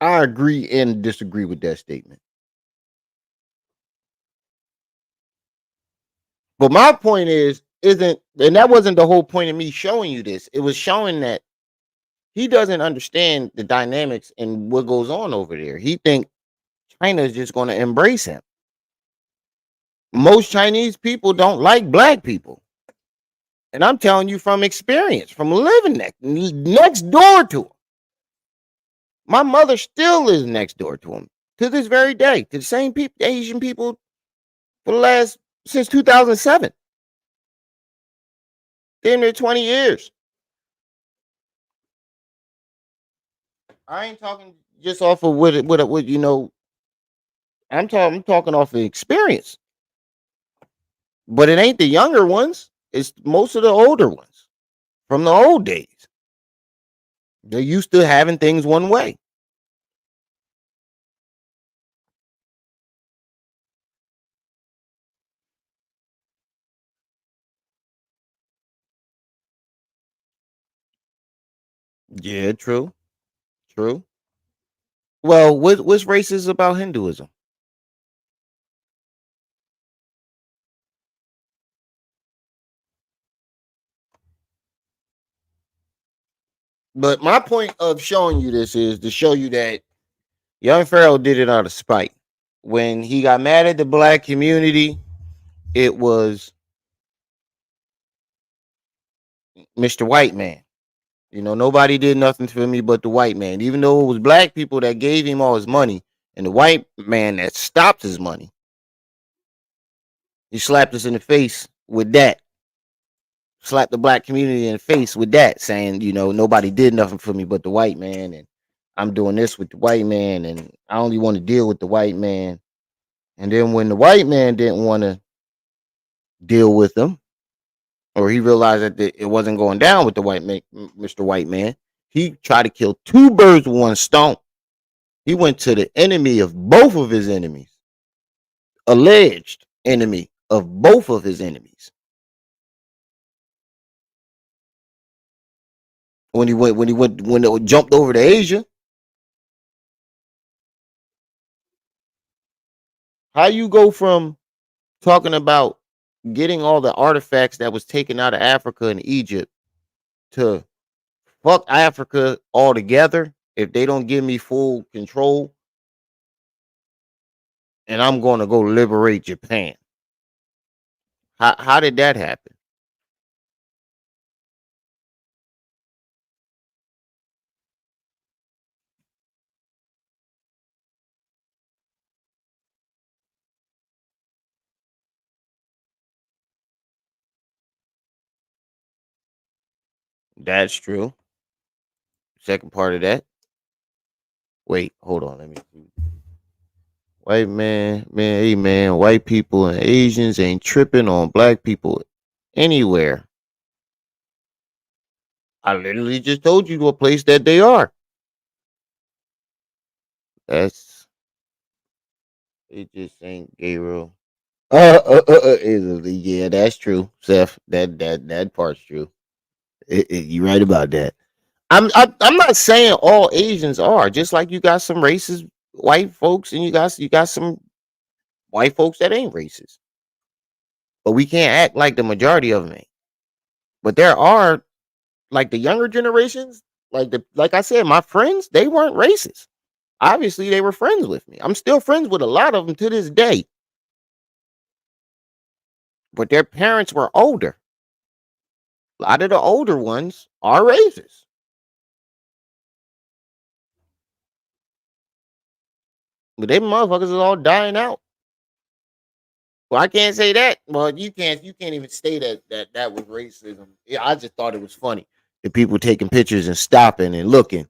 I agree and disagree with that statement. But my point isn't, and that wasn't the whole point of me showing you this. It was showing that he doesn't understand the dynamics and what goes on over there. He think China is just going to embrace him. Most Chinese people don't like black people. And I'm telling you from experience, from living next door to him. My mother still lives next door to him to this very day, to the same people, Asian people for the last, since 2007. Damn near 20 years. I ain't talking just off of what you know. I'm talking off of experience. But it ain't the younger ones. It's most of the older ones from the old days. They're used to having things one way. Yeah, true. True. Well, what's racist about Hinduism? But my point of showing you this is to show you that young Pharaoh did it out of spite. When he got mad at the black community, it was Mr. White Man. You know, nobody did nothing for me but the white man. Even though it was black people that gave him all his money and the white man that stopped his money, he slapped us in the face with that. Slapped the black community in the face with that, saying, you know, nobody did nothing for me but the white man, and I'm doing this with the white man, and I only want to deal with the white man. And then when the white man didn't want to deal with him, or he realized that it wasn't going down with the white man, Mr. White Man, he tried to kill two birds with one stone. He went to the enemy of both of his enemies, alleged enemy of both of his enemies. When it jumped over to Asia, how you go from talking about getting all the artifacts that was taken out of Africa and Egypt to fuck Africa altogether if they don't give me full control, and I'm going to go liberate Japan. How did that happen? That's true. Second part of that. Wait, hold on. Let me see. White man, hey man, white people and Asians ain't tripping on black people anywhere. I literally just told you to a place that they are. That's it. Just ain't Gabriel. Yeah, that's true, Seth. That part's true. You're right about that. I'm not saying all Asians are. Just like you got some racist white folks, and you got some white folks that ain't racist. But we can't act like the majority of them ain't. But there are like the younger generations, like I said, my friends, they weren't racist. Obviously, they were friends with me. I'm still friends with a lot of them to this day. But their parents were older. A lot of the older ones are racist. But they motherfuckers is all dying out. Well, I can't say that. Well, you can't even say that was racism. Yeah, I just thought it was funny. The people taking pictures and stopping and looking.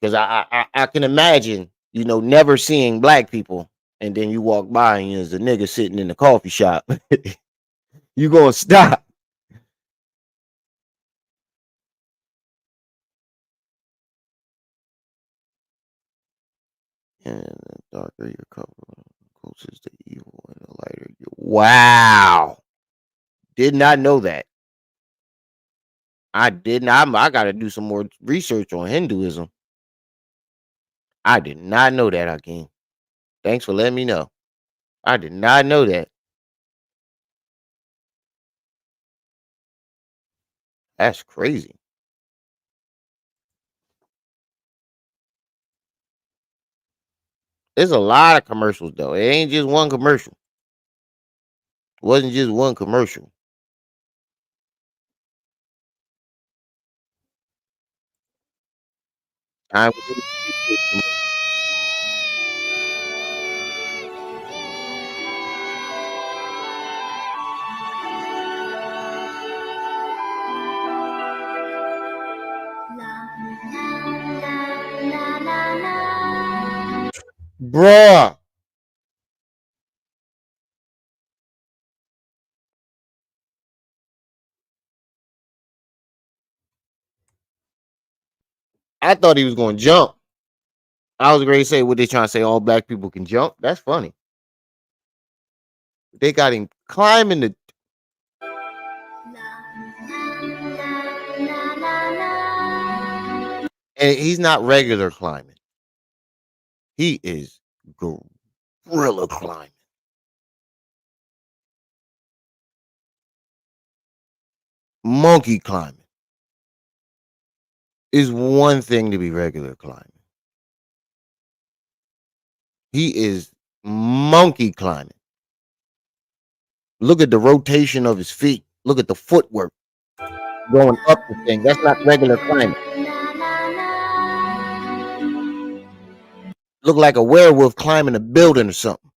Because I can imagine, never seeing black people, and then you walk by and there's a nigga sitting in the coffee shop. You gonna stop. And the darker your color, closest to evil, and the lighter you. Wow. Did not know that. I did not. I got to do some more research on Hinduism. I did not know that, Hakeem. Thanks for letting me know. I did not know that. That's crazy. There's a lot of commercials though. It ain't just one commercial. It wasn't just one commercial. Time for the toothpaste commercial. Bruh. I thought he was gonna jump. I was ready to say what they trying to say. All black people can jump. That's funny. They got him climbing the. And he's not regular climbing. He is gorilla climbing. Monkey climbing is one thing to be regular climbing. He is monkey climbing. Look at the rotation of his feet. Look at the footwork going up the thing. That's not regular climbing. Look like a werewolf climbing a building or something.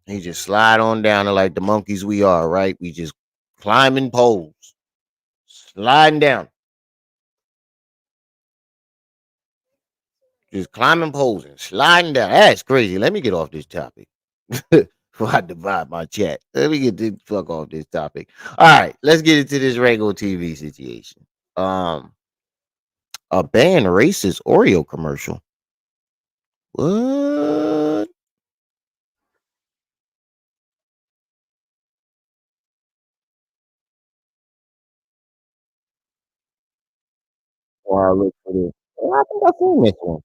He just slide on down there like the monkeys we are, right? We just climbing poles, sliding down, just climbing poles and sliding down. That's crazy. Let me get off this topic before I divide my chat. Let me get the fuck off this topic. All right, let's get into this RingoTV situation. A banned racist Oreo commercial. What? Wow, look for this. Oh, I think I seen this one.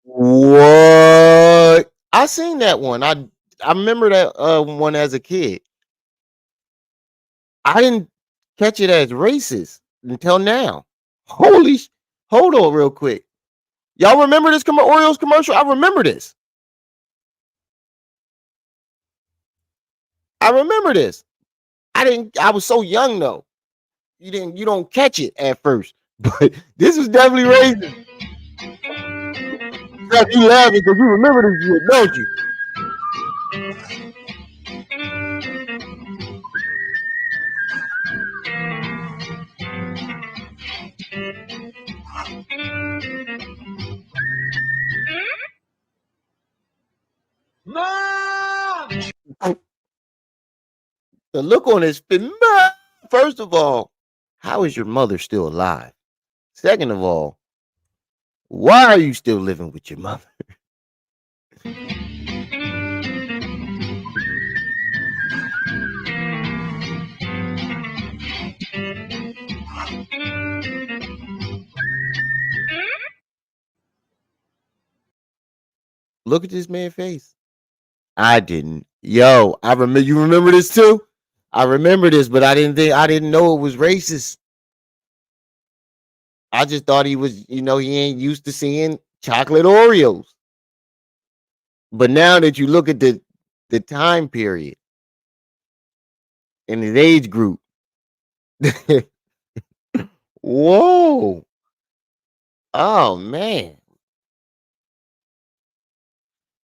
What? I seen that one. I remember that one as a kid. I didn't catch it as racist until now. Holy, hold on real quick. Y'all remember this Oreos commercial? I remember this. I remember this. I was so young though. You don't catch it at first. But this was definitely racist. You laughing because you remember this shit, don't you? The look on his face. First of all, how is your mother still alive? Second of all, why are you still living with your mother? Look at this man's face. I didn't. Yo, I remember. You remember this too? I remember this, but I didn't know it was racist. I just thought he was, he ain't used to seeing chocolate Oreos. But now that you look at the time period and his age group, whoa. Oh man.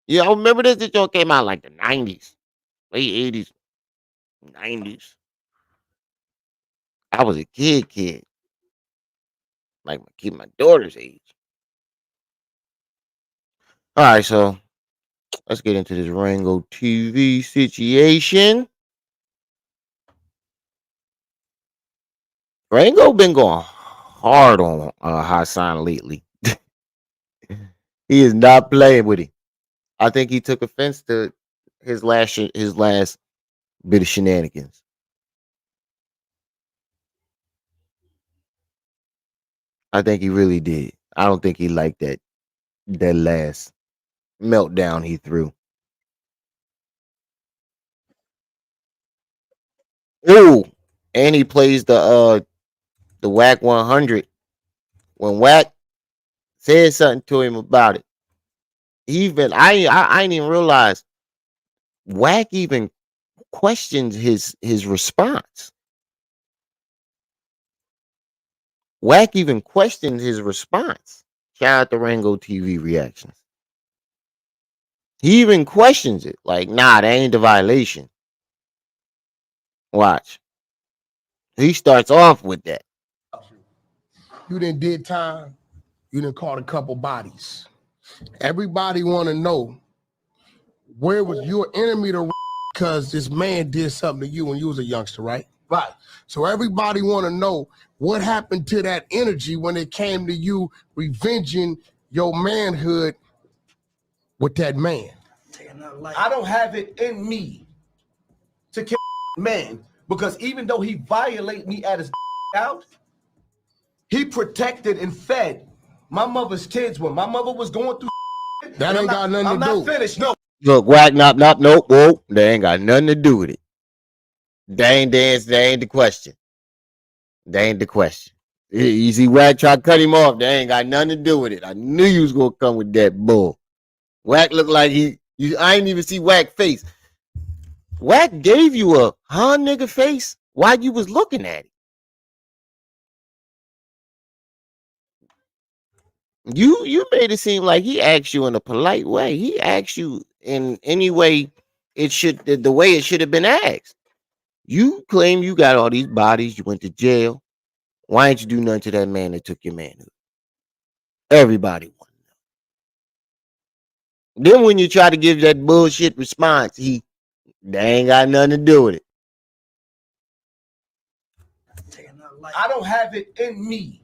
Yeah, I remember this. This show came out like the 90s, late 80s, 90s. I was a kid, like my daughter's age. All right, so let's get into this Rango TV situation. Rango been going hard on Hassan lately. He is not playing with him. I think he took offense to his last bit of shenanigans. I think he really did. I don't think he liked that last meltdown he threw. Ooh, and he plays the Whack 100 when Whack said something to him about it. Even I didn't even realize Whack even questioned his response. Whack even questioned his response. Shout out to Rango TV reactions. He even questions it. Like, nah, that ain't the violation. Watch. He starts off with that. You done did time. You done caught a couple bodies. Everybody want to know, where was your enemy to because this man did something to you when you was a youngster, right? Right. So everybody want to know what happened to that energy when it came to you revenging your manhood with that man. I don't have it in me to kill man because even though he violated me at his out, he protected and fed my mother's kids when my mother was going through. That ain't got nothing to do. I'm not finished. No. Look, whack, nope, whoa. They ain't got nothing to do with it. They ain't the question. They ain't the question. You see Wack try to cut him off. They ain't got nothing to do with it. I knew you was gonna come with that bull. Wack looked like I ain't even see Wack face. Wack gave you a nigga face while you was looking at it. You made it seem like he asked you in a polite way. He asked you in any way the way it should have been asked. You claim you got all these bodies, you went to jail. Why didn't you do nothing to that man that took your manhood? Everybody wanted to know. Then when you try to give that bullshit response, they ain't got nothing to do with it. I don't have it in me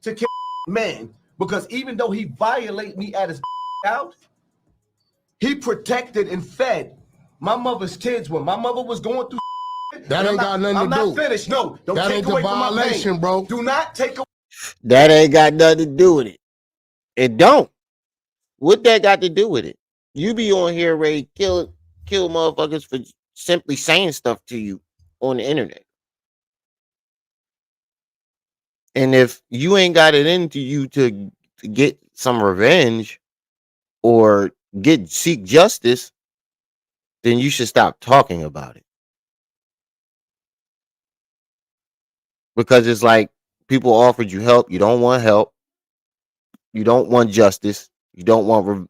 to kill man because even though he violated me at his out, he protected and fed my mother's kids when my mother was going through. That ain't got nothing to do. I'm not finished. No, don't that take ain't away the from my violation, pain. bro. Do not take away. That ain't got nothing to do with it. It don't. What that got to do with it? You be on here ready to kill motherfuckers for simply saying stuff to you on the internet. And if you ain't got it into you to get some revenge or seek justice, then you should stop talking about it. Because it's like people offered you help, you don't want help, you don't want justice, you don't want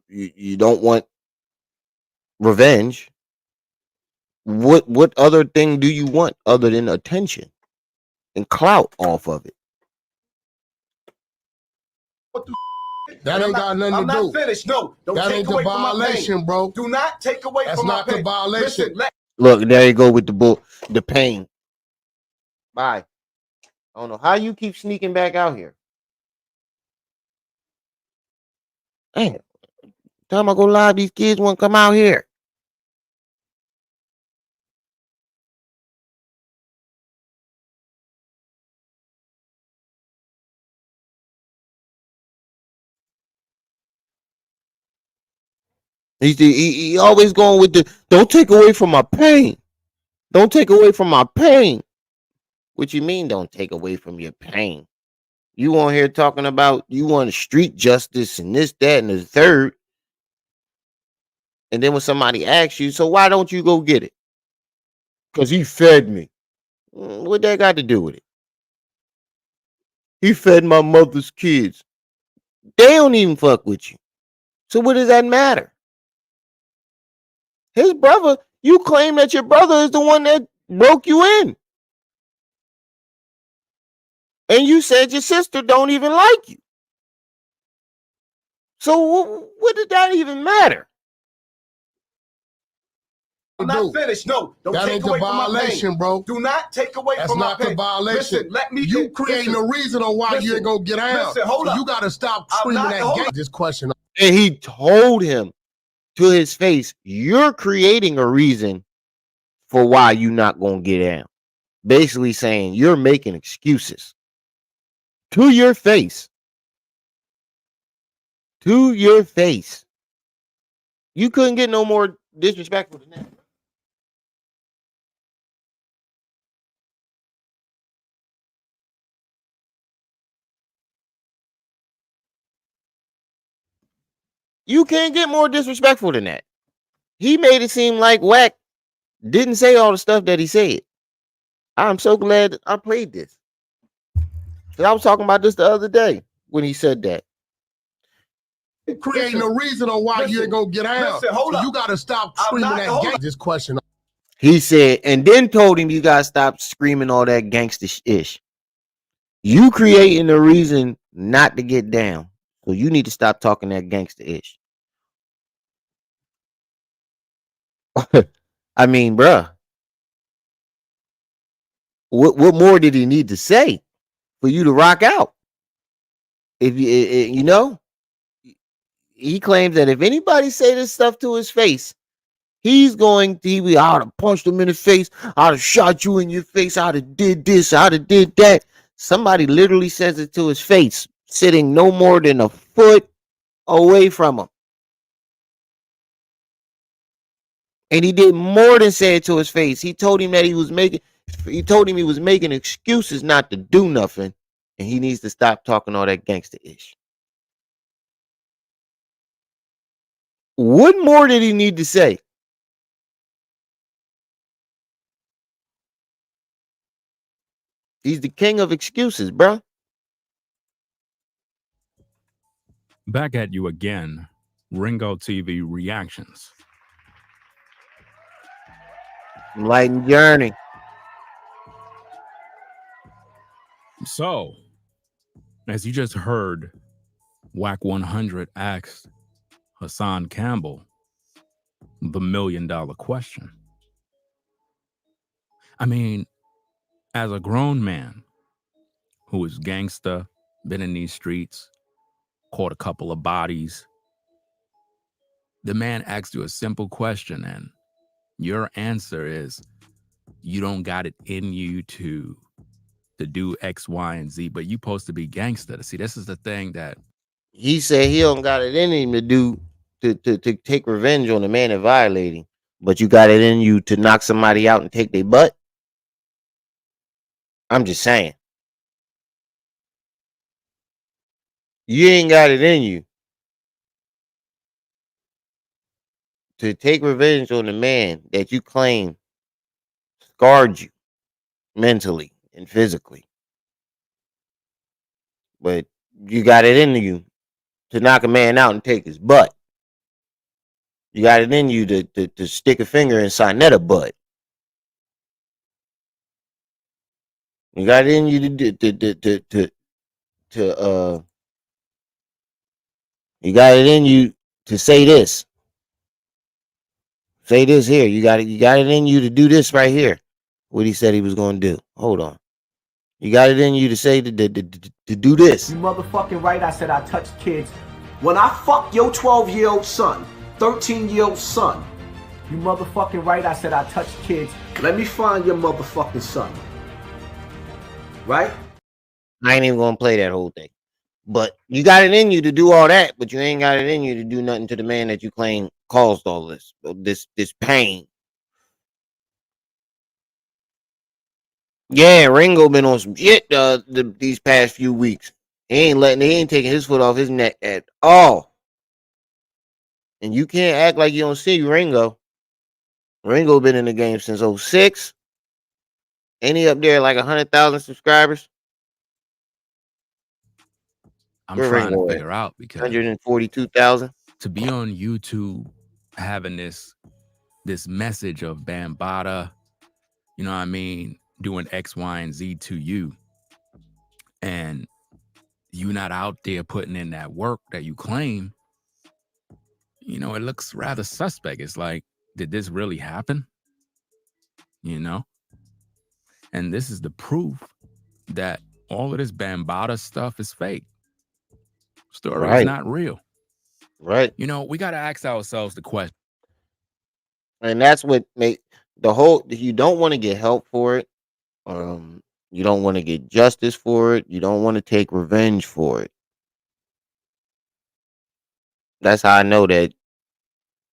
revenge. What other thing do you want other than attention and clout off of it? That ain't got nothing to do. I'm not finished. No, don't that take ain't away the from my violation, pain. bro. Do not take away That's from my not pain. the violation. Listen, Look, there you go with the pain. Bye. I don't know how you keep sneaking back out here. Damn. Time I go live, these kids won't come out here. He always going with the don't take away from my pain. Don't take away from my pain. What you mean don't take away from your pain? You on here talking about you want street justice and this, that, and the third. And then when somebody asks you, so why don't you go get it? Because he fed me. What that got to do with it? He fed my mother's kids. They don't even fuck with you. So what does that matter? His brother, you claim that your brother is the one that broke you in. And you said your sister don't even like you. So what did that even matter? I'm not finished. No, don't that take ain't away the from my violation, pain. bro. Do not take away That's from my not pain. the violation. Listen, let me. You creating a reason on why you ain't gonna get out. Listen, hold so up. You gotta stop screaming that game. This question. And he told him to his face, you're creating a reason for why you not gonna get out. Basically saying you're making excuses. To your face. To your face. You couldn't get no more disrespectful than that. You can't get more disrespectful than that. He made it seem like Wack didn't say all the stuff that he said. I'm so glad I played this. Because I was talking about this the other day when he said that. Creating a reason on why you ain't gonna get out. Listen, hold so up. You gotta stop screaming that game. This question. He said, and then told him you gotta stop screaming all that gangster ish. You creating a reason not to get down. So you need to stop talking that gangster ish. I mean, bruh, what more did he need to say for you to rock out? If you know, he claims that if anybody say this stuff to his face, he's going to be, I'd have punched him in the face, I'd have shot you in your face, I'd have did this, I'd have did that. Somebody literally says it to his face, sitting no more than a foot away from him. And he did more than say it to his face. He told him that he was making excuses not to do nothing. And he needs to stop talking all that gangster ish. What more did he need to say? He's the king of excuses, bro. Back at you again, RingoTV reactions. Enlightened journey. So, as you just heard, Whack 100 asked Hassan Campbell the $1 million question. I mean, as a grown man who is gangsta, been in these streets, caught a couple of bodies, the man asked you a simple question, and your answer is you don't got it in you to do X, Y, and Z, but you supposed to be gangster. See, this is the thing that He said he don't got it in him to do to take revenge on the man that violating, but you got it in you to knock somebody out and take their butt. I'm just saying. You ain't got it in you to take revenge on the man that you claim scarred you mentally and physically. But you got it in you to knock a man out and take his butt. You got it in you to stick a finger inside Netta butt. You got it in you you got it in you to say this. Say this here. You got it in you to do this right here. What he said he was going to do. Hold on. You got it in you to say to do this. You motherfucking right, I said I touched kids. When I fucked your 12-year-old son, 13-year-old son, you motherfucking right, I said I touched kids. Let me find your motherfucking son. Right? I ain't even gonna play that whole thing. But you got it in you to do all that, but you ain't got it in you to do nothing to the man that you claim caused all this pain. Yeah, Ringo been on some shit these past few weeks. He ain't taking his foot off his neck at all. And you can't act like you don't see Ringo. Ringo been in the game since 06. Ain't he up there like 100,000 subscribers? I'm trying to figure out, because 142,000. to be on YouTube having this message of Bambaataa, you know what I mean, doing X, Y, and Z to you, and you not out there putting in that work that you claim, you know, it looks rather suspect. It's like, did this really happen? You know? And this is the proof that all of this Bambaataa stuff is fake. Story is not real. Right. You know, we got to ask ourselves the question. And that's what make the whole, you don't want to get help for it. You don't want to get justice for it. You don't want to take revenge for it. That's how I know that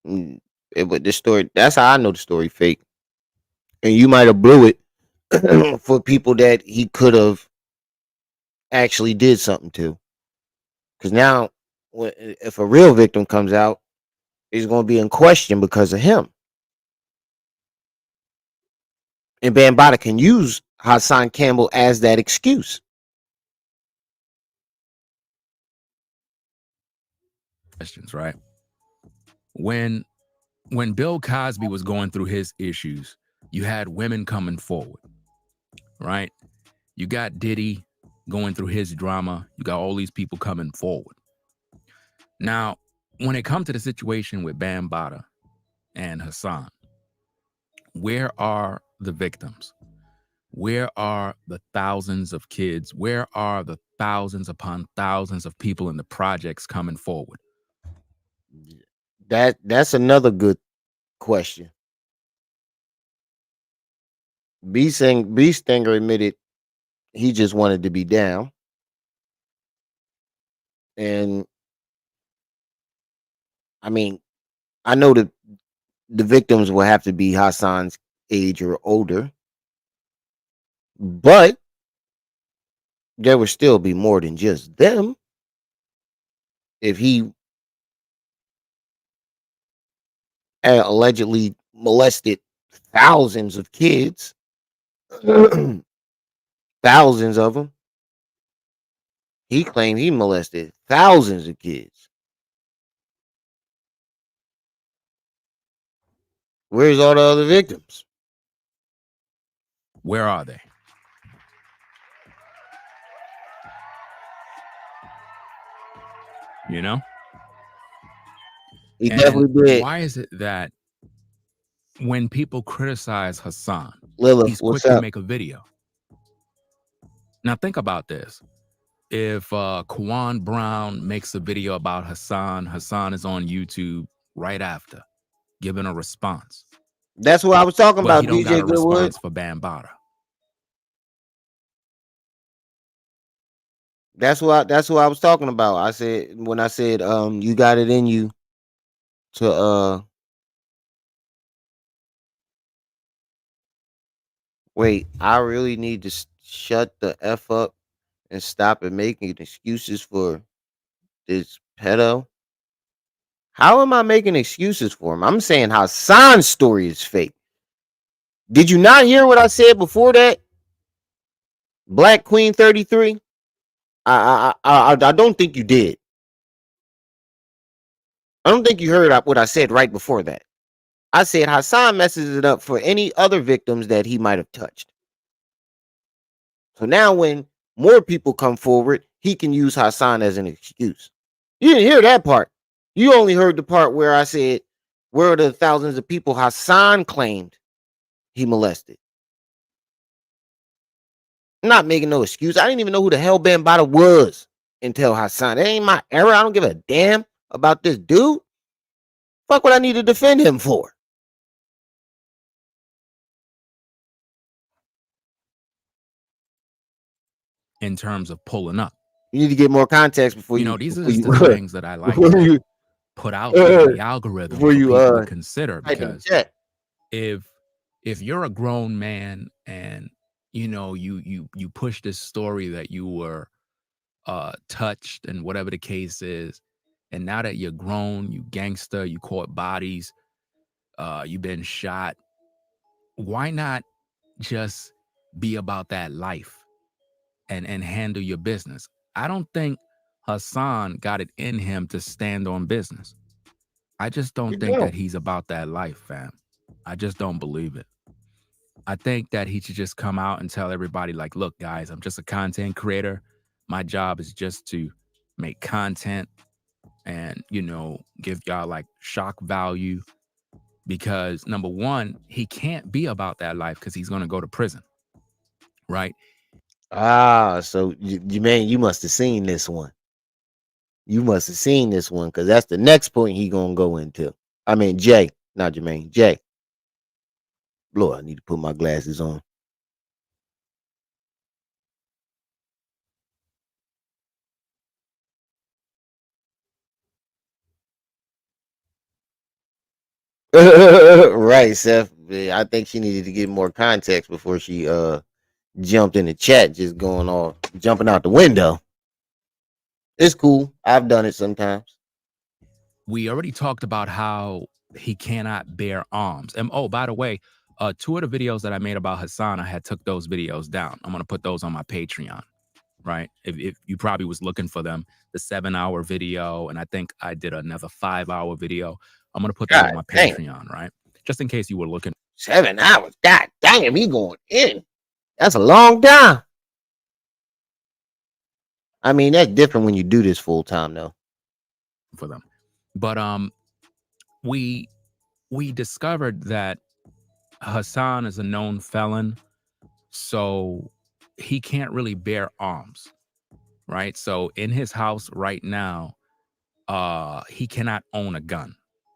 this story, that's how I know the story fake. And you might have blew it for people that he could have actually did something to. Because now, if a real victim comes out, he's going to be in question because of him. And Bambaataa can use Hassan Campbell as that excuse. Questions, right? When Bill Cosby was going through his issues, you had women coming forward, right? You got Diddy going through his drama. You got all these people coming forward. Now, when it comes to the situation with Bambaataa and Hassan, Where are the victims? Where are the thousands of kids? Where are the thousands upon thousands of people in the projects coming forward? That's another good question. B Stinger admitted he just wanted to be down, and I mean, I know that the victims will have to be Hassan's age or older, but there would still be more than just them. If he allegedly molested thousands of kids, thousands of them, he claimed he molested thousands of kids. Where's all the other victims? Where are they? You know? He And definitely did. why is it that when people criticize Hassan, Lilith, he's what's quick to up? make a video? Now think about this. If Kwan Brown makes a video about Hassan, Hassan is on YouTube right after, giving a response. That's what I was talking But he about, don't got DJ a Goodwood. response for Bambaataa. That's what I was talking about. I said when I said you got it in you to wait, I really need to shut the F up and stop and making excuses for this pedo. How am I making excuses for him? I'm saying Hassan's story is fake. Did you not hear what I said before that? Black Queen 33? I don't think you did. I don't think you heard what I said right before that. I said Hassan messes it up for any other victims that he might have touched. So now when more people come forward, he can use Hassan as an excuse. You didn't hear that part. You only heard the part where I said, where are the thousands of people Hassan claimed he molested? I'm not making no excuse. I didn't even know who the hell Bambaataa was until Hassan. It ain't my era. I don't give a damn about this dude. Fuck what I need to defend him for. In terms of pulling up. You need to get more context before You you know, these are before just you, the things that I like to put out there in the algorithm before for you people to consider. type in Because chat. if you're a grown man and you know you push this story that you were touched and whatever the case is, and now that you're grown, you gangster, you caught bodies, you've been shot, why not just be about that life and handle your business? I don't think Hassan got it in him to stand on business. I just don't think that he's about that life, fam. I just don't believe it. I think that he should just come out and tell everybody, like, look, guys, I'm just a content creator. My job is just to make content and, you know, give y'all like shock value. Because number one, he can't be about that life because he's going to go to prison. Right? So you must have seen this one. You must have seen this one because that's the next point he gonna go into. I mean, Jay, not Jermaine. Jay. Lord, I need to put my glasses on. Right, Seth. I think she needed to get more context before she jumped in the chat, just going off, jumping out the window. It's cool. I've done it sometimes. We already talked about how he cannot bear arms. And oh, by the way, 2 of the videos that I made about Hassan, I had took those videos down. I'm gonna put those on my Patreon, right? If you probably was looking for them, the 7-hour video, and I think I did another 5-hour video. I'm gonna put them on my Patreon, right? Just in case you were looking. 7 hours. God damn, he going in. That's a long time. I mean, that's different when you do this full time, though. For them, but we discovered that Hassan is a known felon, so he can't really bear arms, right? So in his house right now, he cannot own a gun,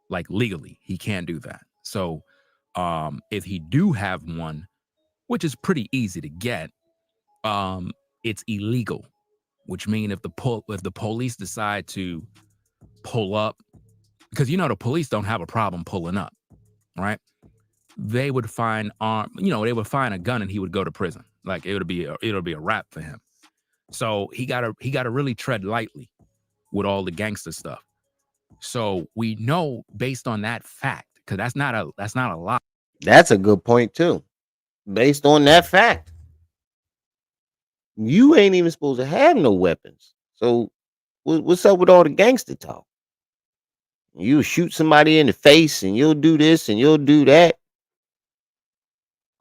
like legally. He can't do that. So if he do have one, which is pretty easy to get, it's illegal, which means if the police decide to pull up, because the police don't have a problem pulling up, right? They would find they would find a gun and he would go to prison. Like it'll be a wrap for him. So he gotta really tread lightly with all the gangster stuff. So we know based on that fact, because that's not a lie. That's a good point too. Based on that fact, you ain't even supposed to have no weapons. So what's up with all the gangster talk? You shoot somebody in the face and you'll do this and you'll do that.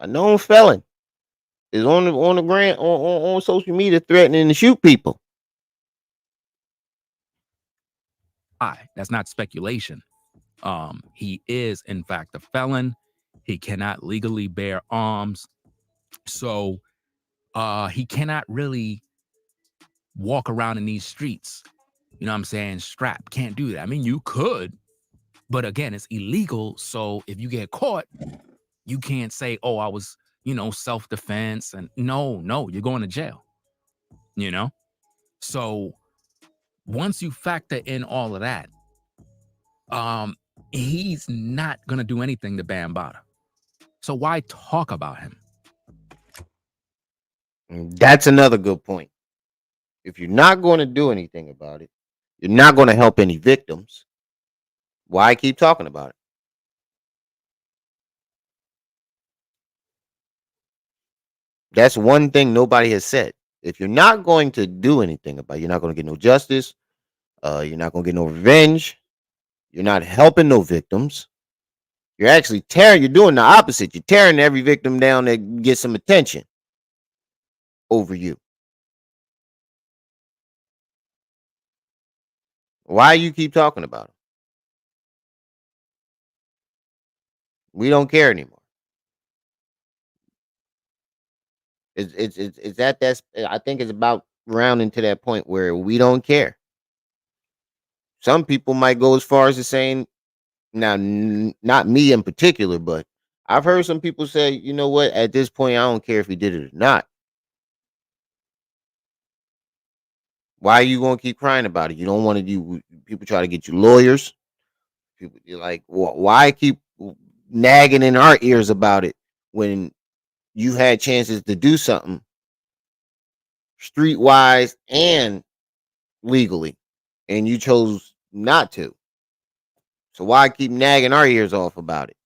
A known felon is on the ground on social media threatening to shoot people. That's not speculation. He is in fact a felon. He cannot legally bear arms. So he cannot really walk around in these streets, you know what I'm saying, strapped. Can't do that. I mean, you could, but again, it's illegal. So if you get caught, you can't say, oh, I was, self-defense. And no, you're going to jail, So once you factor in all of that, he's not going to do anything to Bambaataa. So why talk about him? That's another good point. If you're not going to do anything about it, you're not going to help any victims. Why keep talking about it? That's one thing nobody has said. If you're not going to do anything about it, you're not going to get no justice. You're not going to get no revenge. You're not helping no victims. You're actually tearing. You're doing the opposite. You're tearing every victim down that gets some attention over you. Why you keep talking about it? We don't care anymore. It's at that. I think it's about rounding to that point where we don't care. Some people might go as far as to saying, now, not me in particular, but I've heard some people say, you know what? At this point, I don't care if he did it or not. Why are you going to keep crying about it? You don't want to do. People try to get you lawyers. People, you're like, why keep nagging in our ears about it when you had chances to do something streetwise and legally, and you chose not to? So why keep nagging our ears off about it?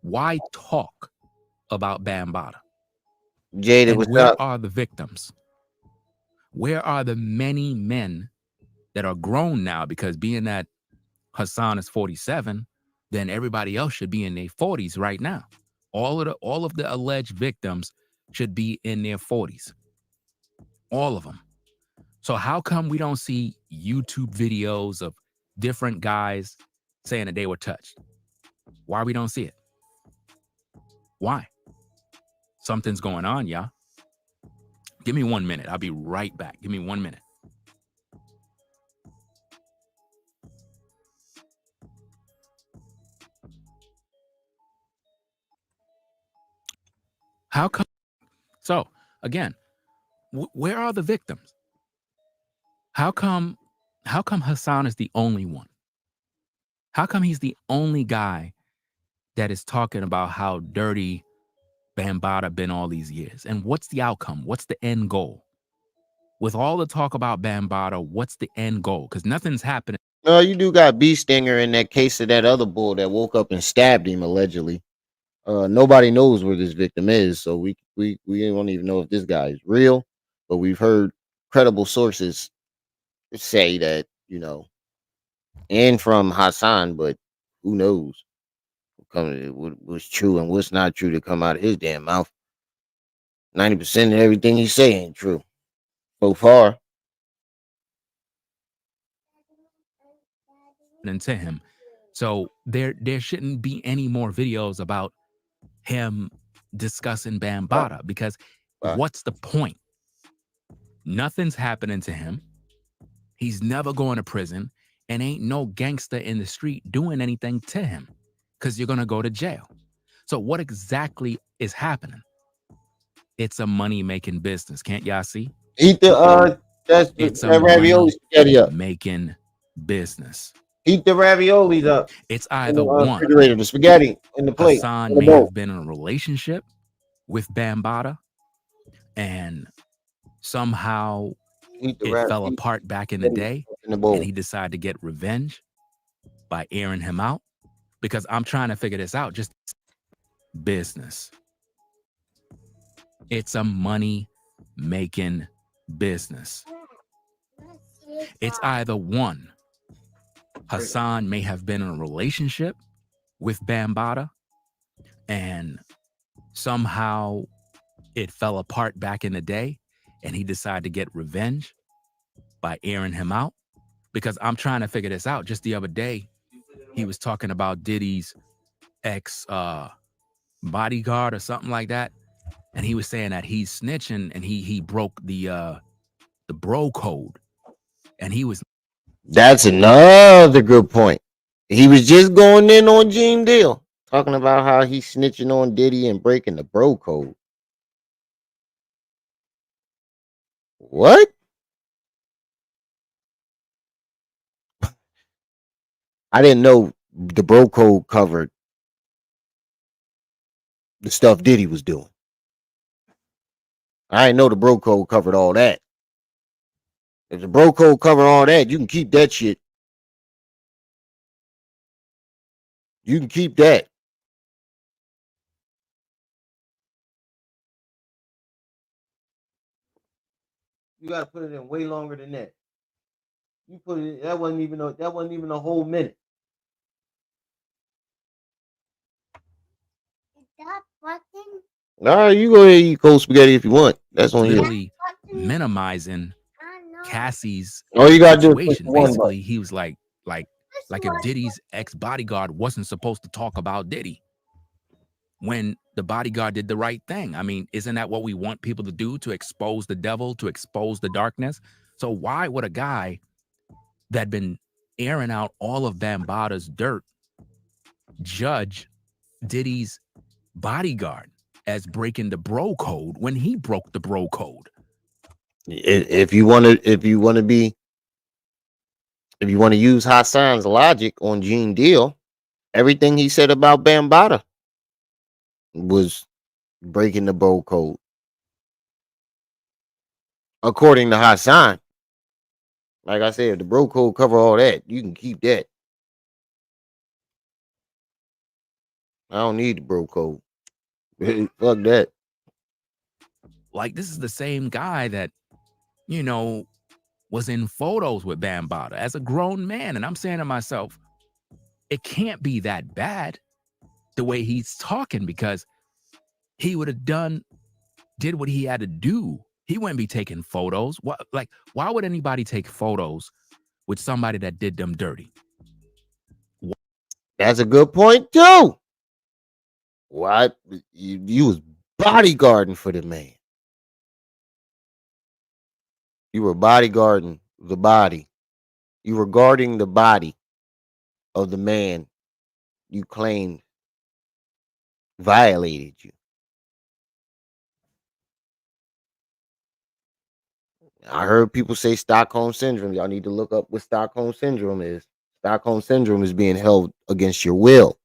Why talk about Bambaataa? Jada, And what's where up? are the victims? Where are the many men that are grown now? Because being that Hassan is 47, then everybody else should be in their 40s right now. All of the alleged victims should be in their 40s. All of them. So how come we don't see YouTube videos of different guys saying that they were touched? Why we don't see it? Why? Something's going on, y'all. Give me 1 minute. I'll be right back. Give me 1 minute. How come? So again, where are the victims? How come Hassan is the only one? How come he's the only guy that is talking about how dirty Bambaataa been all these years? And what's the outcome? What's the end goal? With all the talk about Bambaataa, what's the end goal? Because nothing's happening. No, you do got B Stinger in that case of that other bull that woke up and stabbed him allegedly. Nobody knows where this victim is, so we don't even know if this guy is real. But we've heard credible sources say that, and from Hassan, but who knows what's true and what's not true to come out of his damn mouth. 90% of everything he's saying ain't true so far. to him. So there shouldn't be any more videos about him discussing Bambaataa, because what's the point? Nothing's happening to him. He's never going to prison, and ain't no gangster in the street doing anything to him, because you're going to go to jail. So what exactly is happening? It's a money-making business. Can't y'all see? Heat the It's a ravioli spaghetti up. money-making business. Heat the raviolis up. It's In either the one, refrigerator, the spaghetti in the plate. Hassan in the may bowl. have been in a relationship with Bambaataa, and somehow Heat the it fell apart back in the day, in the bowl. and he decided to get revenge by airing him out. Because I'm trying to figure this out. Just business. It's a money-making business. It's either one, Hassan may have been in a relationship with Bambaataa, and somehow it fell apart back in the day, and he decided to get revenge by airing him out. Because I'm trying to figure this out. Just the other day, he was talking about Diddy's ex bodyguard or something like that, and he was saying that he's snitching, and he broke the bro code, and he was. That's another good point. He was just going in on Gene Deal, talking about how he's snitching on Diddy and breaking the bro code. What? I didn't know the bro code covered the stuff Diddy was doing. I didn't know the bro code covered all that. If the bro code covered all that, you can keep that shit. You can keep that. You gotta put it in way longer than that. You put it. That wasn't even a whole minute. All right, you go ahead and eat cold spaghetti if you want. That's on you. Literally minimizing Cassie's All you gotta do is push situation. the one Basically, he was like if Diddy's ex-bodyguard wasn't supposed to talk about Diddy when the bodyguard did the right thing. I mean, isn't that what we want people to do, to expose the devil, to expose the darkness? So why would a guy that been airing out all of Bambaata's dirt judge Diddy's bodyguard as breaking the bro code when he broke the bro code? If you want to use Hassan's logic on Gene Deal, everything he said about Bambaataa was breaking the bro code. According to Hassan, like I said, the bro code cover all that. You can keep that. I don't need the bro code. Fuck that. Like, this is the same guy that, you know, was in photos with Bambaataa as a grown man. And I'm saying to myself, it can't be that bad the way he's talking, because he would have did what he had to do. He wouldn't be taking photos. Why would anybody take photos with somebody that did them dirty? That's a good point too. What? You was bodyguarding for the man. You were bodyguarding the body. You were guarding the body of the man you claimed violated you. I heard people say Stockholm Syndrome. Y'all need to look up what Stockholm Syndrome is. Stockholm Syndrome is being held against your will.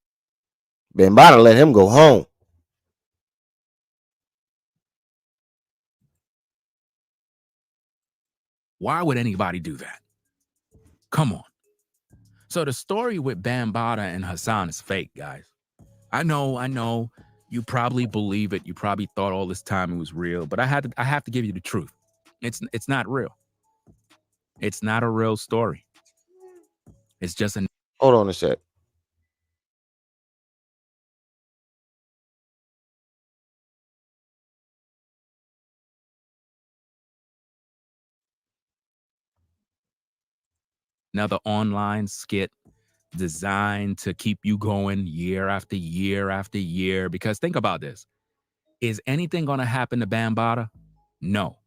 Bambaataa let him go home. Why would anybody do that? Come on. So the story with Bambaataa and Hassan is fake, guys. I know. You probably believe it. You probably thought all this time it was real, but I have to give you the truth. It's not real. It's not a real story. It's just an. Hold on a sec. another online skit designed to keep you going year after year after year. Because think about this. Is anything going to happen to Bambaataa? No.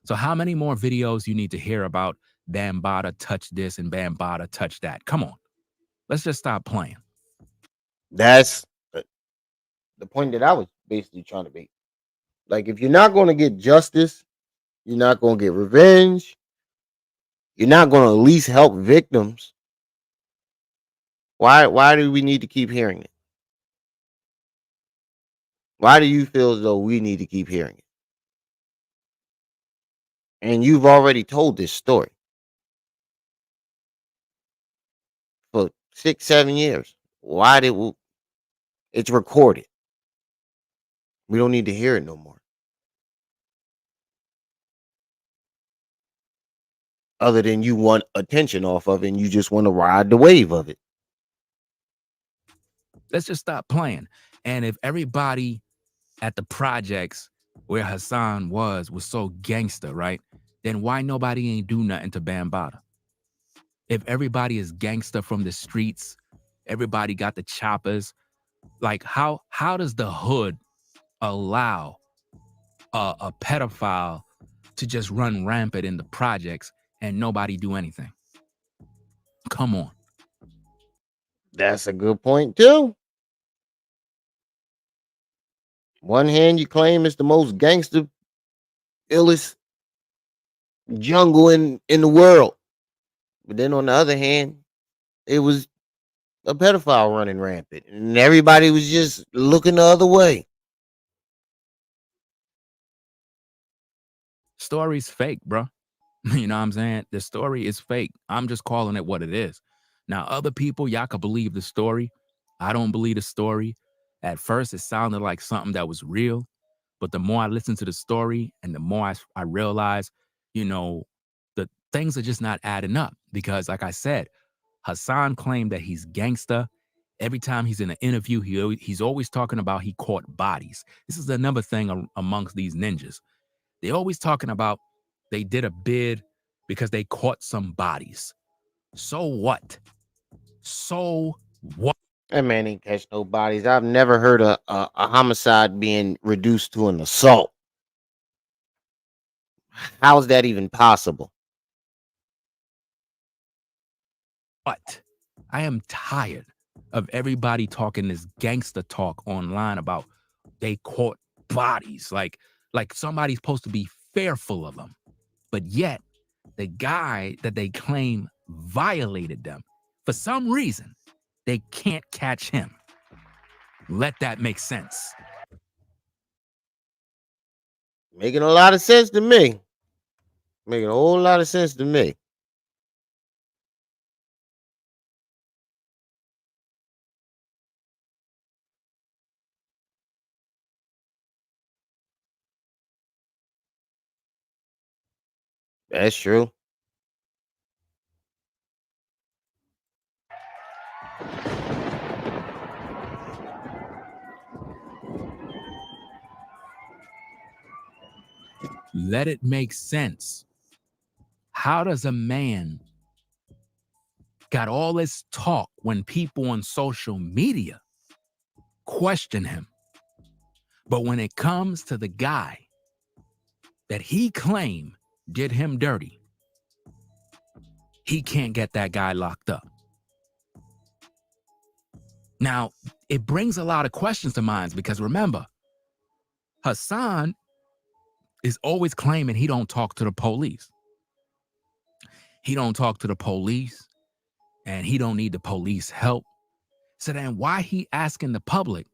So how many more videos you need to hear about Bambaataa touch this and Bambaataa touch that? Come on. Let's just stop playing. That's the point that I was basically trying to make. Like, if you're not going to get justice, you're not going to get revenge, you're not going to at least help victims. Why do we need to keep hearing it? Why do you feel as though we need to keep hearing it? And you've already told this story for 6, 7 years. Why did we? It's recorded. We don't need to hear it no more. Other than you want attention off of it and you just want to ride the wave of it. Let's just stop playing. And if everybody at the projects where Hassan was so gangster, right? Then why nobody ain't do nothing to Bambaataa? If everybody is gangster from the streets, everybody got the choppers, like how does the hood allow a pedophile to just run rampant in the projects and nobody do anything? Come on. That's a good point too. One hand you claim it's the most gangster, illest jungle in the world. But then on the other hand, it was a pedophile running rampant. And everybody was just looking the other way. Story's fake, bro. You know what I'm saying? The story is fake. I'm just calling it what it is. Now, other people, y'all could believe the story. I don't believe the story. At first, it sounded like something that was real. But the more I listen to the story and the more I realize, you know, the things are just not adding up. Because like I said, Hassan claimed that he's gangster. Every time he's in an interview, he's always talking about he caught bodies. This is another thing amongst these ninjas. They're always talking about they did a bid because they caught some bodies. So what? So what? That man ain't catch no bodies. I've never heard a homicide being reduced to an assault. How's that even possible? But I am tired of everybody talking this gangster talk online about they caught bodies. Like somebody's supposed to be fearful of them. But yet, the guy that they claim violated them, for some reason, they can't catch him. Let that make sense. Making a lot of sense to me. Making a whole lot of sense to me. That's true. Let it make sense. How does a man got all this talk when people on social media question him? But when it comes to the guy that he claimed did him dirty, he can't get that guy locked up. Now, it brings a lot of questions to mind because remember, Hassan is always claiming he don't talk to the police. He don't talk to the police and he don't need the police help. So then why he asking the public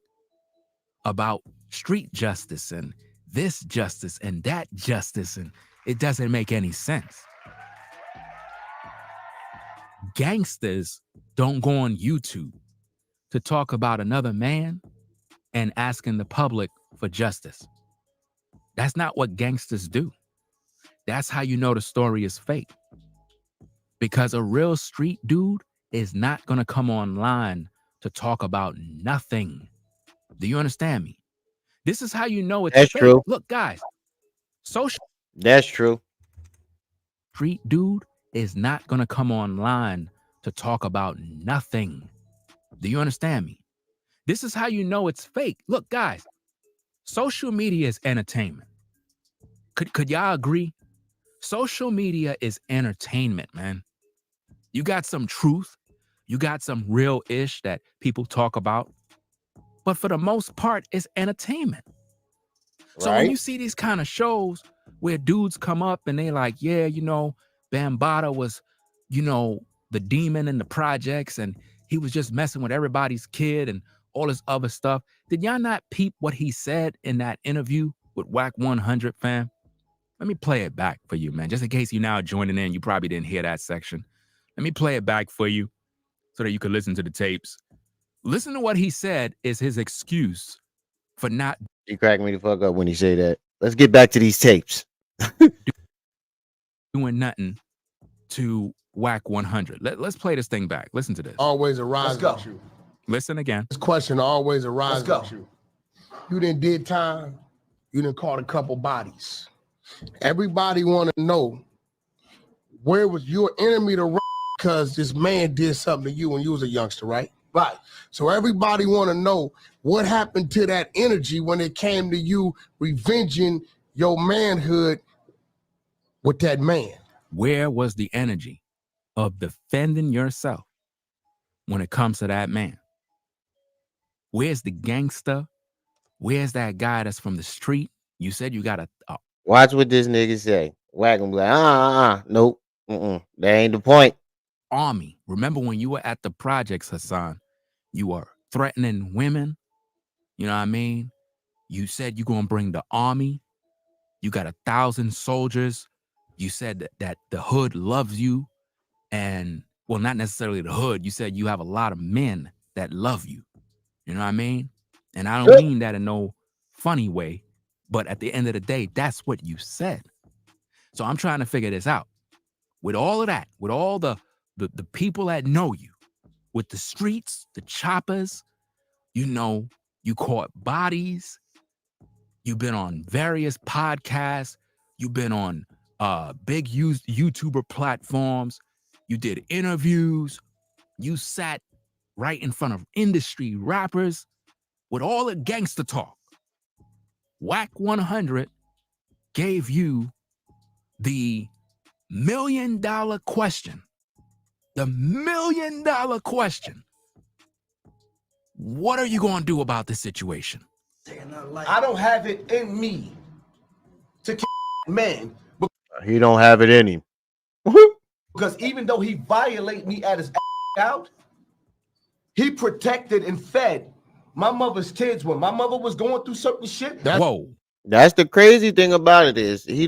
about street justice and this justice and that justice? And it doesn't make any sense. Gangsters don't go on YouTube to talk about another man and asking the public for justice. That's not what gangsters do. That's how you know the story is fake. Because a real street dude is not going to come online to talk about nothing. Do you understand me? This is how you know it's That's fake. true. Look, guys, social That's true. street dude is not going to come online to talk about nothing. Do you understand me? This is how you know it's fake. Look, guys, social media is entertainment. Could y'all agree? Social media is entertainment, man. You got some truth. You got some real ish that people talk about. But for the most part, it's entertainment. So when you see these kind of shows where dudes come up and they like, yeah, you know, Bambaataa was, you know, the demon in the projects and he was just messing with everybody's kid and all this other stuff. Did y'all not peep what he said in that interview with Whack 100, fam? Let me play it back for you, man. Just in case you now joining in, you probably didn't hear that section. Let me play it back for you so that you can listen to the tapes. Listen to what he said is his excuse for not He cracked me the fuck up when he say that. Let's get back to these tapes. doing nothing to Whack 100. Let's play this thing back. Listen to this. Always arises with you. Listen again. This question always arises with you. You done did time. You done caught a couple bodies. Everybody want to know, where was your enemy to because this man did something to you when you was a youngster, right? Right. So everybody want to know what happened to that energy when it came to you revenging your manhood with that man. Where was the energy of defending yourself when it comes to that man? Where's the gangster? Where's that guy that's from the street? You said you got a Watch what this nigga say. Whack him like, nope. That ain't the point. army. Remember when you were at the projects, Hassan, you were threatening women. You know what I mean? You said you're going to bring the army. You got 1,000 soldiers. You said that the hood loves you. And, well, not necessarily the hood. You said you have a lot of men that love you. You know what I mean? And I don't mean that in no funny way. But at the end of the day, that's what you said. So I'm trying to figure this out. With all of that, with all the people that know you, with the streets, the choppers, you know, you caught bodies. You've been on various podcasts. You've been on big YouTuber platforms. You did interviews. You sat right in front of industry rappers with all the gangster talk. Whack 100 gave you the $1 million question. The $1 million question. What are you going to do about this situation? I don't have it in me to kill man. He don't have it in him. Because even though he violated me at his out, he protected and fed my mother's kids when my mother was going through certain shit. Whoa. That's the crazy thing about it is he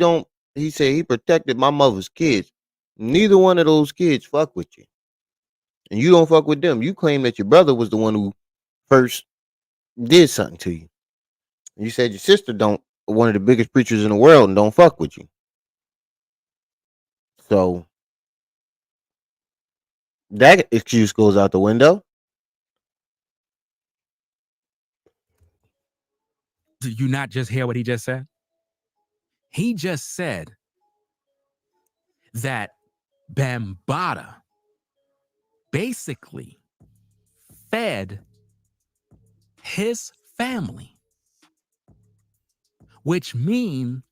said he protected my mother's kids. Neither one of those kids fuck with you. And you don't fuck with them. You claim that your brother was the one who first did something to you. You said your sister one of the biggest preachers in the world and don't fuck with you. So that excuse goes out the window. Did you not just hear what he just said? He just said that Bambaataa basically fed his family, which means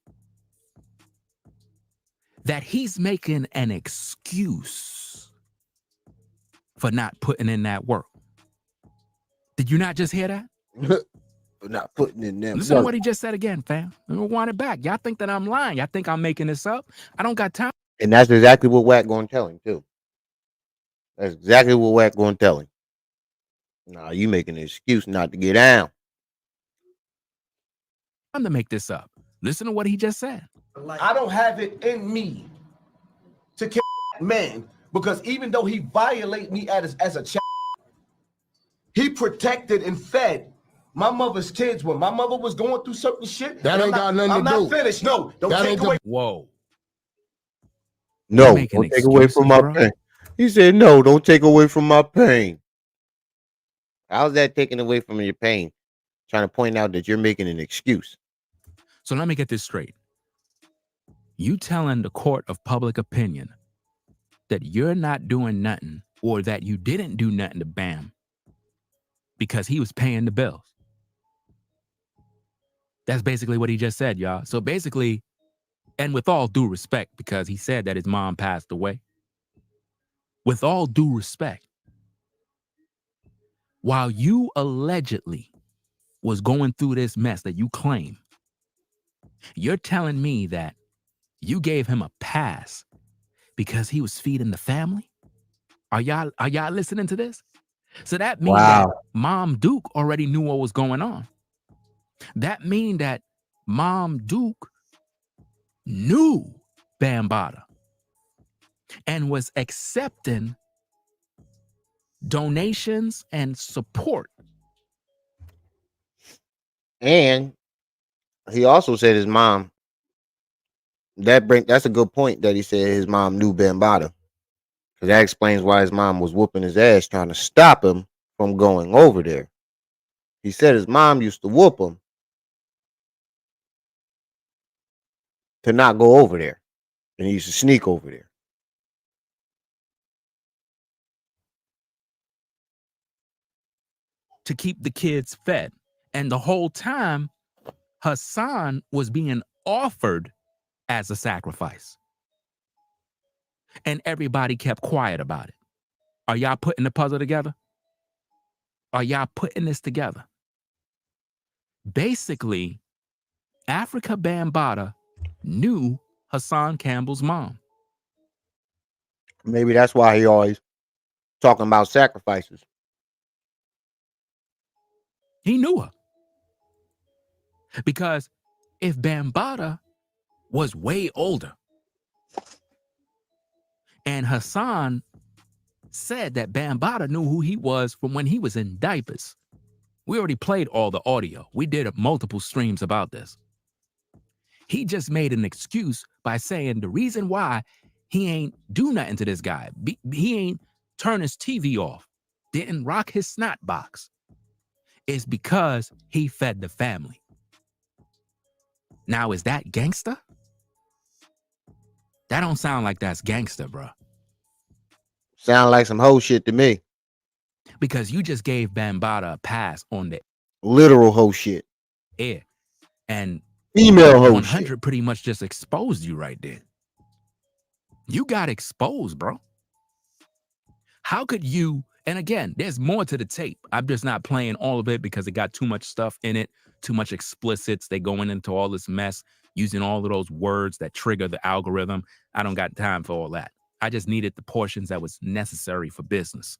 that he's making an excuse for not putting in that work. Did you not just hear that? Not putting in them. Listen to what he just said again, fam. Let me rewind it back. Y'all think that I'm lying. Y'all think I'm making this up. I don't got time. And that's exactly what Wack gonna tell him too. That's exactly what Wack gonna tell him. Nah, you making an excuse not to get down. I'm to make this up. Listen to what he just said. I don't have it in me to kill man because even though he violated me as a child, he protected and fed my mother's kids when my mother was going through certain shit. That ain't got nothing to do. I'm not finished. No, don't take away. Whoa. No, don't take away from my pain. He said, no, don't take away from my pain. How's that taking away from your pain? Trying to point out that you're making an excuse. So let me get this straight. You telling the court of public opinion that you're not doing nothing or that you didn't do nothing to Bam because he was paying the bills. That's basically what he just said, y'all. So basically, and with all due respect, because he said that his mom passed away, with all due respect, while you allegedly was going through this mess that you claim, you're telling me that you gave him a pass because he was feeding the family? Are y'all listening to this? So that means that Mom Duke already knew what was going on. That means that Mom Duke knew Bambaataa and was accepting donations and support. And he also said his mom. That's a good point that he said his mom knew Bambaataa. Because that explains why his mom was whooping his ass trying to stop him from going over there. He said his mom used to whoop him to not go over there. And he used to sneak over there. To keep the kids fed. And the whole time, Hassan was being offered as a sacrifice. And everybody kept quiet about it. Are y'all putting the puzzle together? Are y'all putting this together? Basically, Africa Bambaataa knew Hassan Campbell's mom. Maybe that's why he always talking about sacrifices. He knew her. Because if Bambaataa was way older and Hassan said that Bambaataa knew who he was from when he was in diapers, we already played all the audio. We did multiple streams about this. He just made an excuse by saying the reason why he ain't do nothing to this guy, he ain't turn his TV off, didn't rock his snot box, is because he fed the family. Now, is that gangster? That don't sound like that's gangster, bro. Sound like some hoe shit to me. Because you just gave Bambaataa a pass on the literal hoe shit. air. And female hoe 100 shit. Pretty much just exposed you right there. You got exposed, bro. How could you, and again, there's more to the tape. I'm just not playing all of it because it got too much stuff in it, too much explicits. They going into all this mess, using all of those words that trigger the algorithm. I don't got time for all that. I just needed the portions that was necessary for business.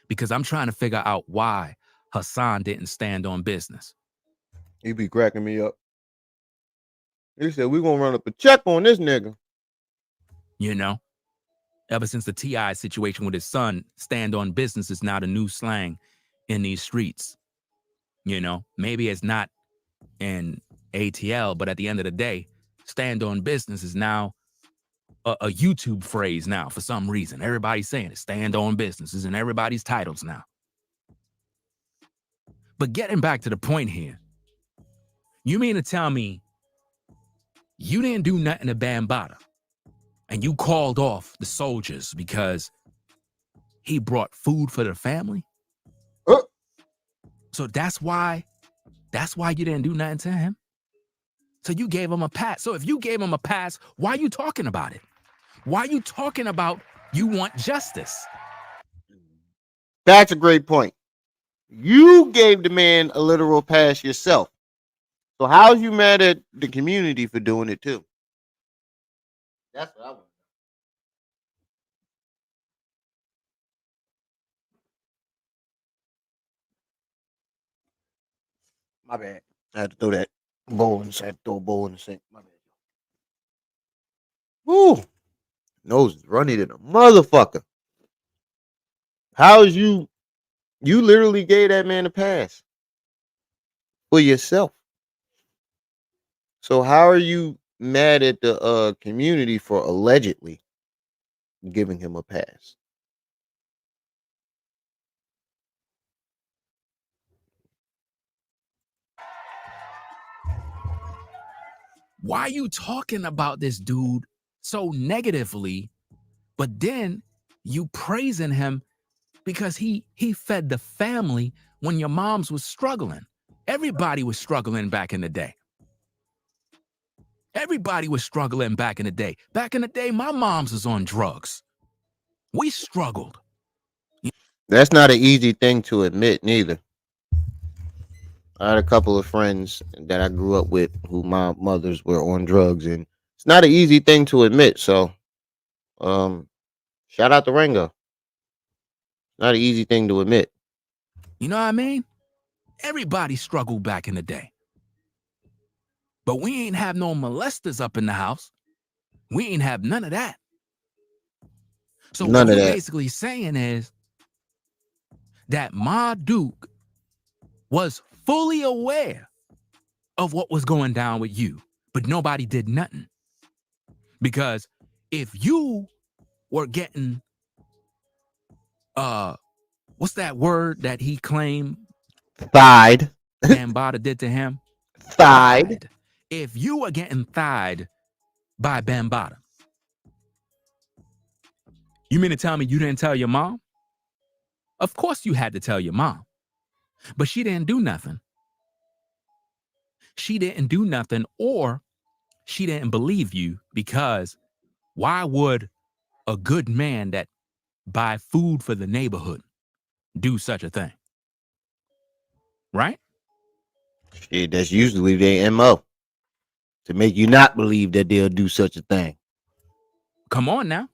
Because I'm trying to figure out why Hassan didn't stand on business. He be cracking me up. He said, we're going to run up a check on this nigga. You know, ever since the T.I. situation with his son, stand on business is now the new slang in these streets. You know, maybe it's not in ATL, but at the end of the day, stand on business is now a YouTube phrase now for some reason. Everybody's saying it. Stand on business is in everybody's titles now. But getting back to the point here, you mean to tell me you didn't do nothing to Bambaataa and you called off the soldiers because he brought food for the family? So that's why you didn't do nothing to him? So you gave him a pass. So if you gave him a pass, why are you talking about it? Why are you talking about you want justice? That's a great point. You gave the man a literal pass yourself. So how's you mad at the community for doing it too? That's what I want. My bad. I had to throw that bowl in the sink. Throw a bowl in the sink. My bad. Woo! Nose is running in a motherfucker. How's you literally gave that man a pass for yourself? So how are you mad at the community for allegedly giving him a pass? Why are you talking about this dude so negatively But then you praising him because he fed the family when your moms was struggling. Everybody was struggling back in the day. Everybody was struggling back in the day. Back in the day, my moms was on drugs. We struggled. That's not an easy thing to admit, neither. I had a couple of friends that I grew up with who my mothers were on drugs, and it's not an easy thing to admit. So, um, shout out to Ringo. Not an easy thing to admit. You know what I mean? Everybody struggled back in the day. But we ain't have no molesters up in the house. We ain't have none of that. So None what of you that. basically saying is that Ma Duke was fully aware of what was going down with you, but nobody did nothing. Because if you were getting, what's that word that he claimed Thied. Bambaataa did to him? Thied. If you were getting thied by Bambaataa, you mean to tell me you didn't tell your mom? Of course you had to tell your mom, but she didn't do nothing. She didn't do nothing, or she didn't believe you, because why would a good man that buy food for the neighborhood do such a thing? Right? Shit, that's usually their MO. To make you not believe that they'll do such a thing. Come on now.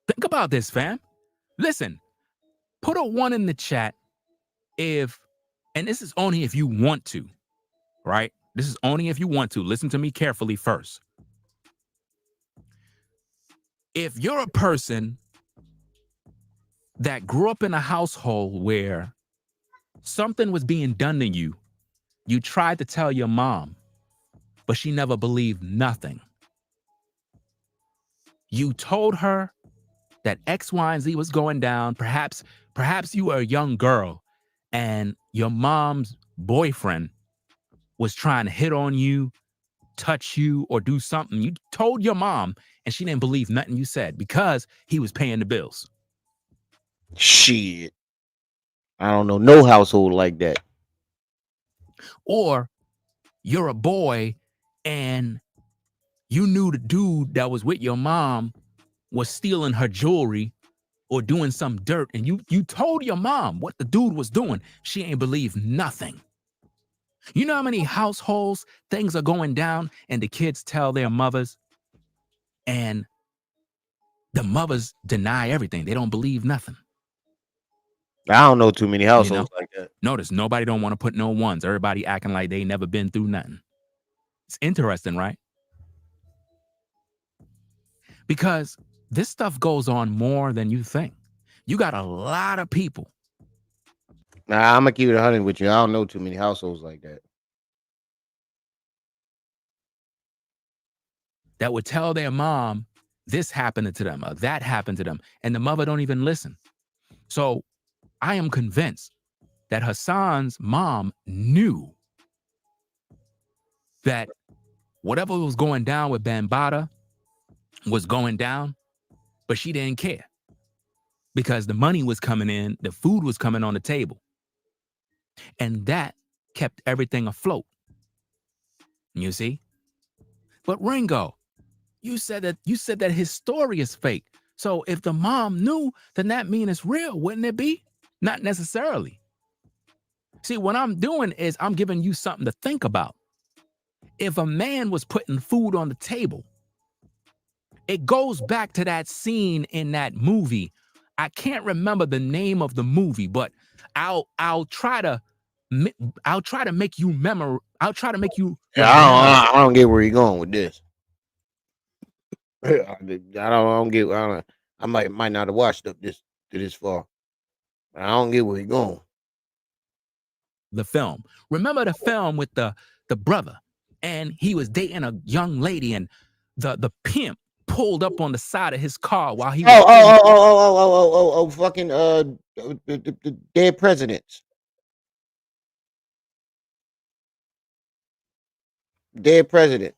Think about this, fam. Listen, put a 1 in the chat if, and this is only if you want to, right? This is only if you want to. Listen to me carefully first. If you're a person that grew up in a household where something was being done to you, you tried to tell your mom, but she never believed nothing. You told her that X, Y, and Z was going down. Perhaps you were a young girl and your mom's boyfriend was trying to hit on you, touch you, or do something. You told your mom and she didn't believe nothing you said because he was paying the bills. Shit. I don't know no household like that. Or you're a boy and you knew the dude that was with your mom was stealing her jewelry or doing some dirt, and you told your mom what the dude was doing. She ain't believe nothing. You know how many households things are going down and the kids tell their mothers and the mothers deny everything. They don't believe nothing. I don't know too many households like that. Notice nobody don't want to put no 1s. Everybody acting like they never been through nothing. It's interesting, right? Because this stuff goes on more than you think. You got a lot of people. Nah, I'm gonna keep it 100 with you. I don't know too many households like that. That would tell their mom this happened to them or that happened to them, and the mother don't even listen. So I am convinced that Hassan's mom knew that whatever was going down with Bambaataa was going down, but she didn't care because the money was coming in, the food was coming on the table, and that kept everything afloat. You see? But Ringo, you said that his story is fake. So if the mom knew, then that means it's real, wouldn't it be? Not necessarily. See, what I'm doing is I'm giving you something to think about. If a man was putting food on the table, it goes back to that scene in that movie. I can't remember the name of the movie, but I'll try to make you remember. I'll try to make you Yeah, I don't get where you're going with this. I don't get. I might not have watched up this far. I don't get where you're going. the film. Remember the film with the brother, and he was dating a young lady, and the pimp pulled up on the side of his car while he was Fucking the dead presidents. Dead president.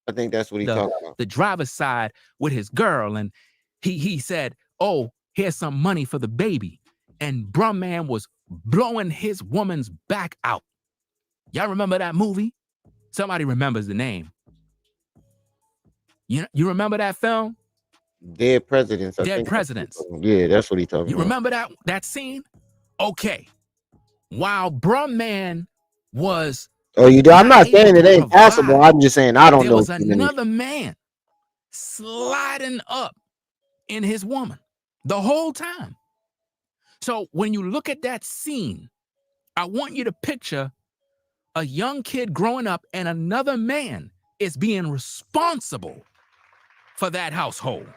I think that's what he talking about. the driver's side with his girl, and he said, "Oh, here's some money for the baby," and Bruh Man was blowing his woman's back out. Y'all remember that movie? Somebody remembers the name. You remember that film? Dead Presidents. I Dead think Presidents. Yeah, that's what he talking You about. remember that scene? Okay. While Bruh Man was Oh, you do? I'm not able saying it to ain't possible. provide, I'm just saying I don't there know was too many. another man sliding up in his woman the whole time. So when you look at that scene, I want you to picture a young kid growing up and another man is being responsible for that household.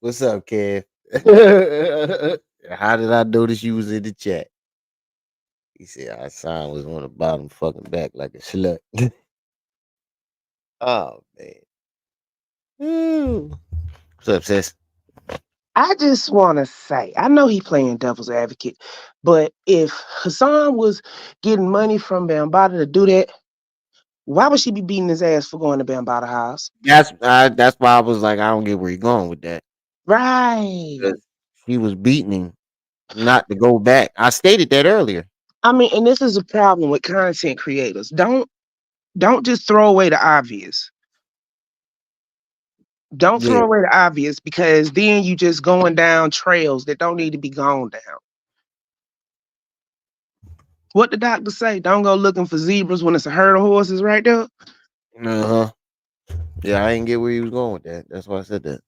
What's up, Kev? How did I notice you was in the chat? He said our sign was on the bottom, fucking back like a slut. Oh man. Ooh. What's up, sis? I just want to say, I know he playing devil's advocate, but if Hassan was getting money from Bambaataa to do that, why would she be beating his ass for going to Bambaataa house? That's why I was like, I don't get where you're going with that. Right. He was beating him not to go back. I stated that earlier. I mean, and this is a problem with content creators. Don't just throw away the obvious. Don't throw away the obvious, because then you just going down trails that don't need to be gone down. What the doctor say? Don't go looking for zebras when it's a herd of horses right there. Uh-huh. Yeah, I didn't get where he was going with that. That's why I said that.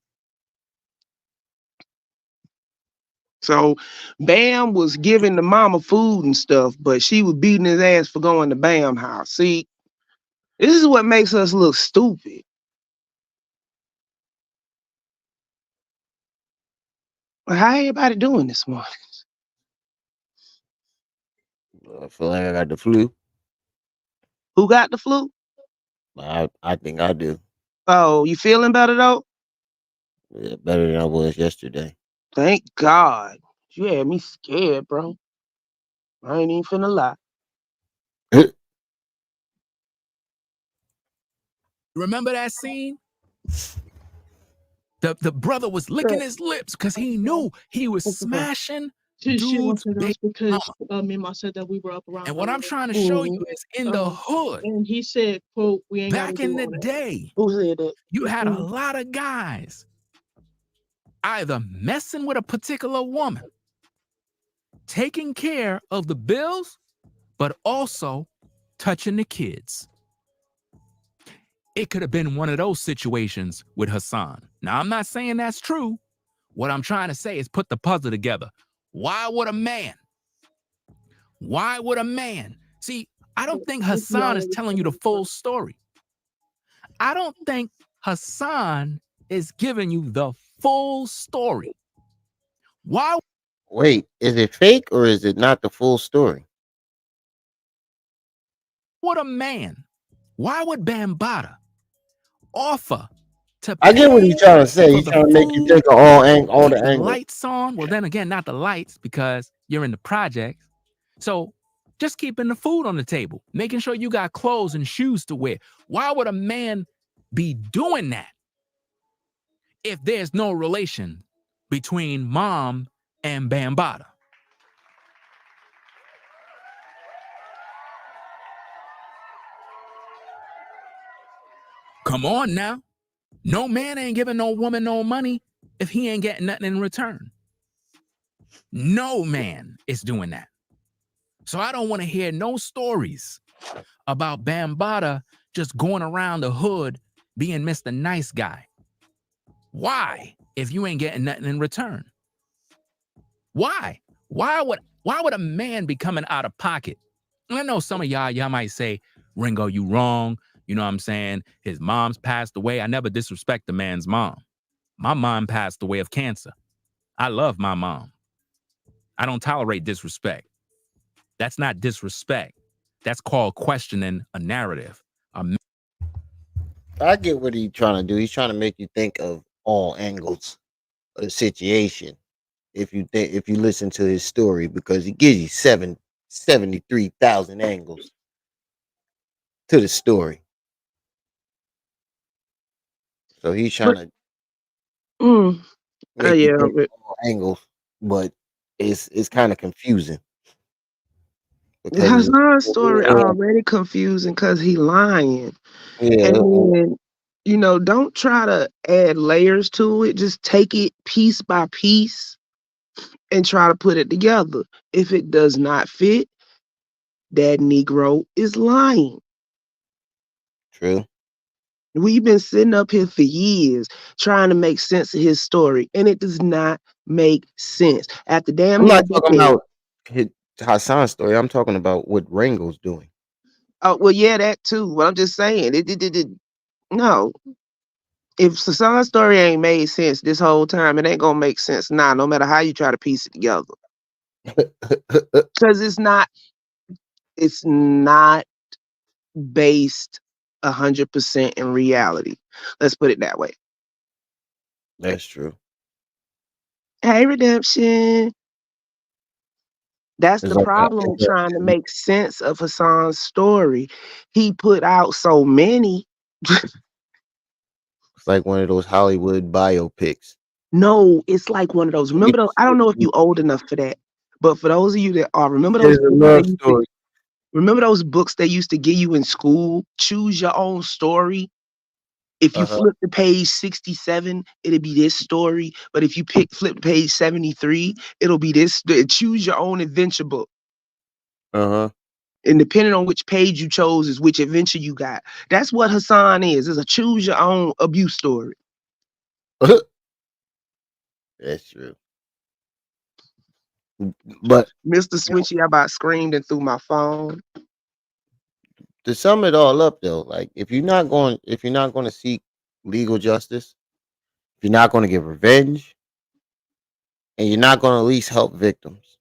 So Bam was giving the mama food and stuff, but she was beating his ass for going to Bam house. See, this is what makes us look stupid. How everybody doing this morning? I feel like I got the flu. Who got the flu? I think I do. Oh, you feeling better though? Yeah, better than I was yesterday. Thank God. You had me scared, bro. I ain't even finna lie. Remember that scene? The brother was licking his lips because he knew he was smashing dude's baby mama. Me and Ma said that we were up around. And what I'm trying to show you is in the hood, And he said, "Quote, we ain't back in the day, Who said that? you had a lot of guys either messing with a particular woman, taking care of the bills, but also touching the kids. It could have been one of those situations with Hassan. Now, I'm not saying that's true. What I'm trying to say is put the puzzle together. Why would a man? See, I don't think Hassan is telling you the full story. I don't think Hassan is giving you the full story. Why? Wait, is it fake or is it not the full story? Why would Bambaataa offer to I get what he's trying to say. He's trying to make you think of all the angles. Lights on? Well, then again, not the lights, because you're in the projects. So just keeping the food on the table, making sure you got clothes and shoes to wear. Why would a man be doing that if there's no relation between mom and Bambaataa? Come on now. No man ain't giving no woman no money if he ain't getting nothing in return. No man is doing that. So I don't want to hear no stories about Bambaataa just going around the hood being Mr. Nice Guy. Why? If you ain't getting nothing in return? Why? Why would a man be coming out of pocket? I know some of y'all might say, Ringo, you wrong. You know what I'm saying? His mom's passed away. I never disrespect the man's mom. My mom passed away of cancer. I love my mom. I don't tolerate disrespect. That's not disrespect. That's called questioning a narrative. I get what he's trying to do. He's trying to make you think of all angles of the situation. If you listen to his story, because he gives you 73,000 angles. to the story. So he's trying But to mm, make you yeah, think but all angles, but it's kind of confusing because it's Hassan's story already confusing because he lying. And yeah, then, don't try to add layers to it. Just take it piece by piece and try to put it together. If it does not fit, that Negro is lying. true. We've been sitting up here for years trying to make sense of his story, and it does not make sense. After damn I'm near a not talking decade. about his Hassan's story. I'm talking about what Ringo's doing. Oh, well, yeah, that too. But I'm just saying, no. If Hassan's story ain't made sense this whole time, it ain't gonna make sense now, no matter how you try to piece it together. Because it's not based 100% in reality. Let's put it that way. That's true. Hey, Redemption. That's It's the like problem with trying to make sense of Hassan's story. He put out so many. it's like one of those Hollywood biopics. No, it's like one of those. Remember those? I don't know if you old enough for that, but for those of you that are, remember those There's a books love story. remember those books they used to give you in school? Choose your own story. If you Uh-huh. flip to page 67, it'll be this story. But if you flip page 73, it'll be this. Choose your own adventure book. Uh-huh. And depending on which page you chose is which adventure you got. That's what Hassan is. It's a choose your own abuse story. That's true. But Mr. Switchy, I about screamed and threw my phone. to sum it all up though, like if you're not going to seek legal justice, if you're not going to get revenge, and you're not going to at least help victims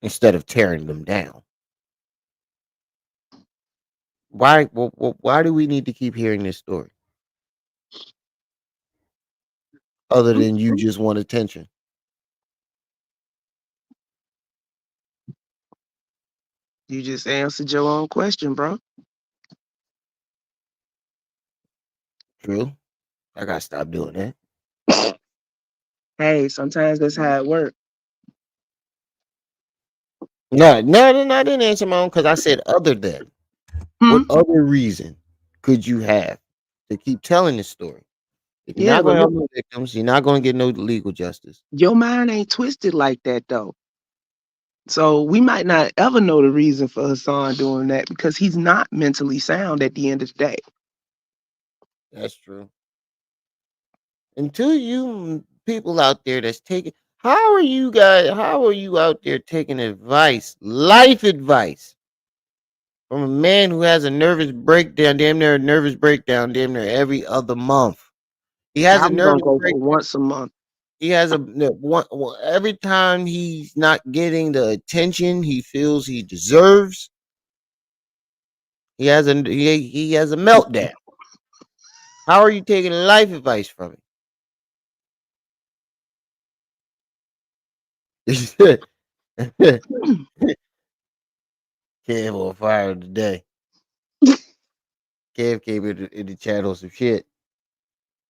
instead of tearing them down, why do we need to keep hearing this story other than you just want attention? You just answered your own question, bro. True. I gotta stop doing that. Hey, sometimes that's how it works. No, I didn't answer my own because I said other than. Hmm? What other reason could you have to keep telling this story? If you're Yeah, not but going to look, help no victims, you're not going to get no legal justice. your mind ain't twisted like that though. So we might not ever know the reason for Hassan doing that because he's not mentally sound at the end of the day. That's true. Until you people out there that's taking, how are you guys? How are you out there taking advice, life advice, from a man who has a nervous breakdown, damn near a nervous breakdown, damn near every other month? He has I a was gonna nervous go for breakdown. once a month. He has a one every time he's not getting the attention he feels he deserves. He has a meltdown. How are you taking life advice from him? Kev on fire today. Kev came in the chat on some shit.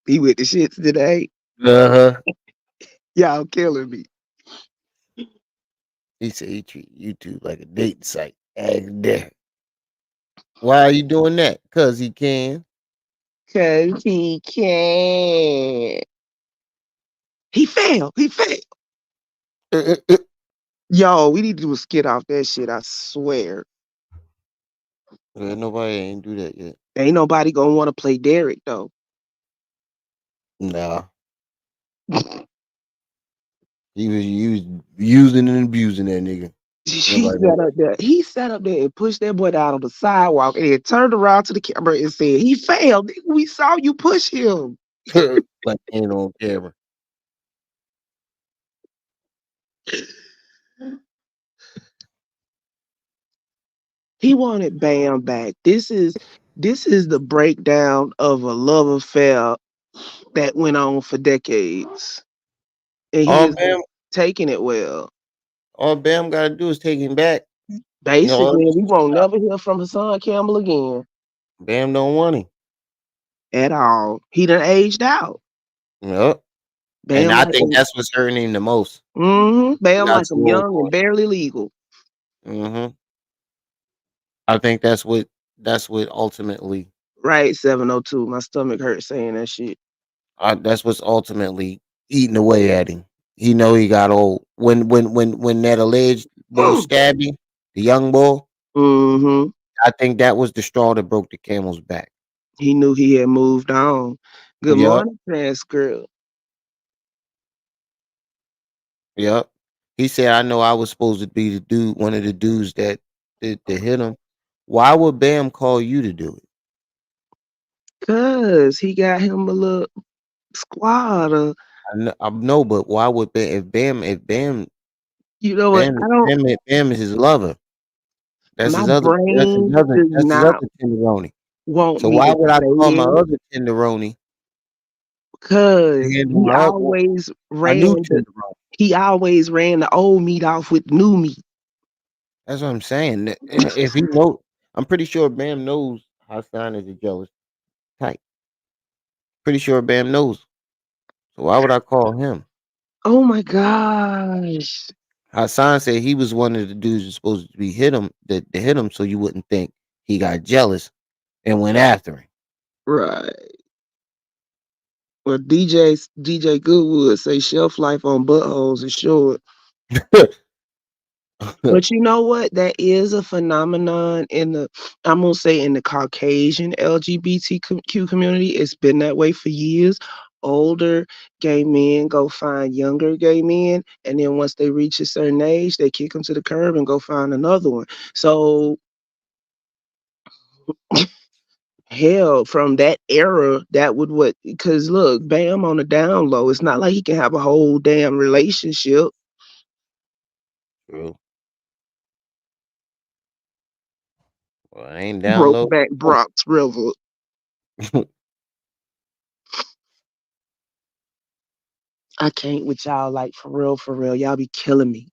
He with the shits today. Uh-huh. Y'all killing me. He said he treat YouTube like a dating site. Ask Derek. Why are you doing that? Cause he can. Cause he can. He failed. He failed. Yo, we need to do a skit off that shit, I swear. Nobody ain't do that yet. Ain't nobody gonna want to play Derek though. Nah. He was using and abusing that nigga. He Nobody sat up there. He sat up there and pushed that boy down on the sidewalk and then turned around to the camera and said, "He failed. We saw you push him." like ain't on camera. He wanted Bam back. This is the breakdown of a love affair that went on for decades, and he All is Bam taking it well. all Bam gotta do is take him back. No, Basically, we won't never hear from Hassan Campbell again Bam don't want him. at all. He done aged out. Yep. And Bam I like think that's what's hurting him the most. He Bam got like too him old young for and barely legal. it. I think that's what ultimately Right, 702. My stomach hurt saying that shit. that's what's ultimately eating away at him. He know he got old. When that alleged bull stabbed him, the young bull, Mm-hmm. I think that was the straw that broke the camel's back. He knew he had moved on. Good Yep. morning, trans girl. Yep. He said, I know I was supposed to be the dude, one of the dudes that hit him. Why would Bam call you to do it? Cause he got him a little squad. I know, but why would Bam if You know what? Bam I don't. Bam is his lover? My brain does That's his not other tenderoni. want So me why to would I say call my it other tenderoni to because handle my my new tenderoni? he always ran the old meat off with new meat. That's what I'm saying. If he know, I'm pretty sure Bam knows Hassan is a jealous type. Pretty sure Bam knows. So why would I call him? Oh my gosh. Hassan said he was one of the dudes who's supposed to be hit him that hit him so you wouldn't think he got jealous and went after Right. Well, DJ Goodwood say shelf life on buttholes is short. him. But you know what? That is a phenomenon in the, I'm gonna say, in the Caucasian LGBTQ community. It's been that way for years. Older gay men go find younger gay men, and then once they reach a certain age, they kick them to the curb and go find another one. So hell, from that era, that would what? Because look, Bam on the down low. It's not like he can have a whole damn relationship. True. Well, I ain't down Broke low. back Bronx River. I can't with y'all, like for real, for real. Y'all be killing me.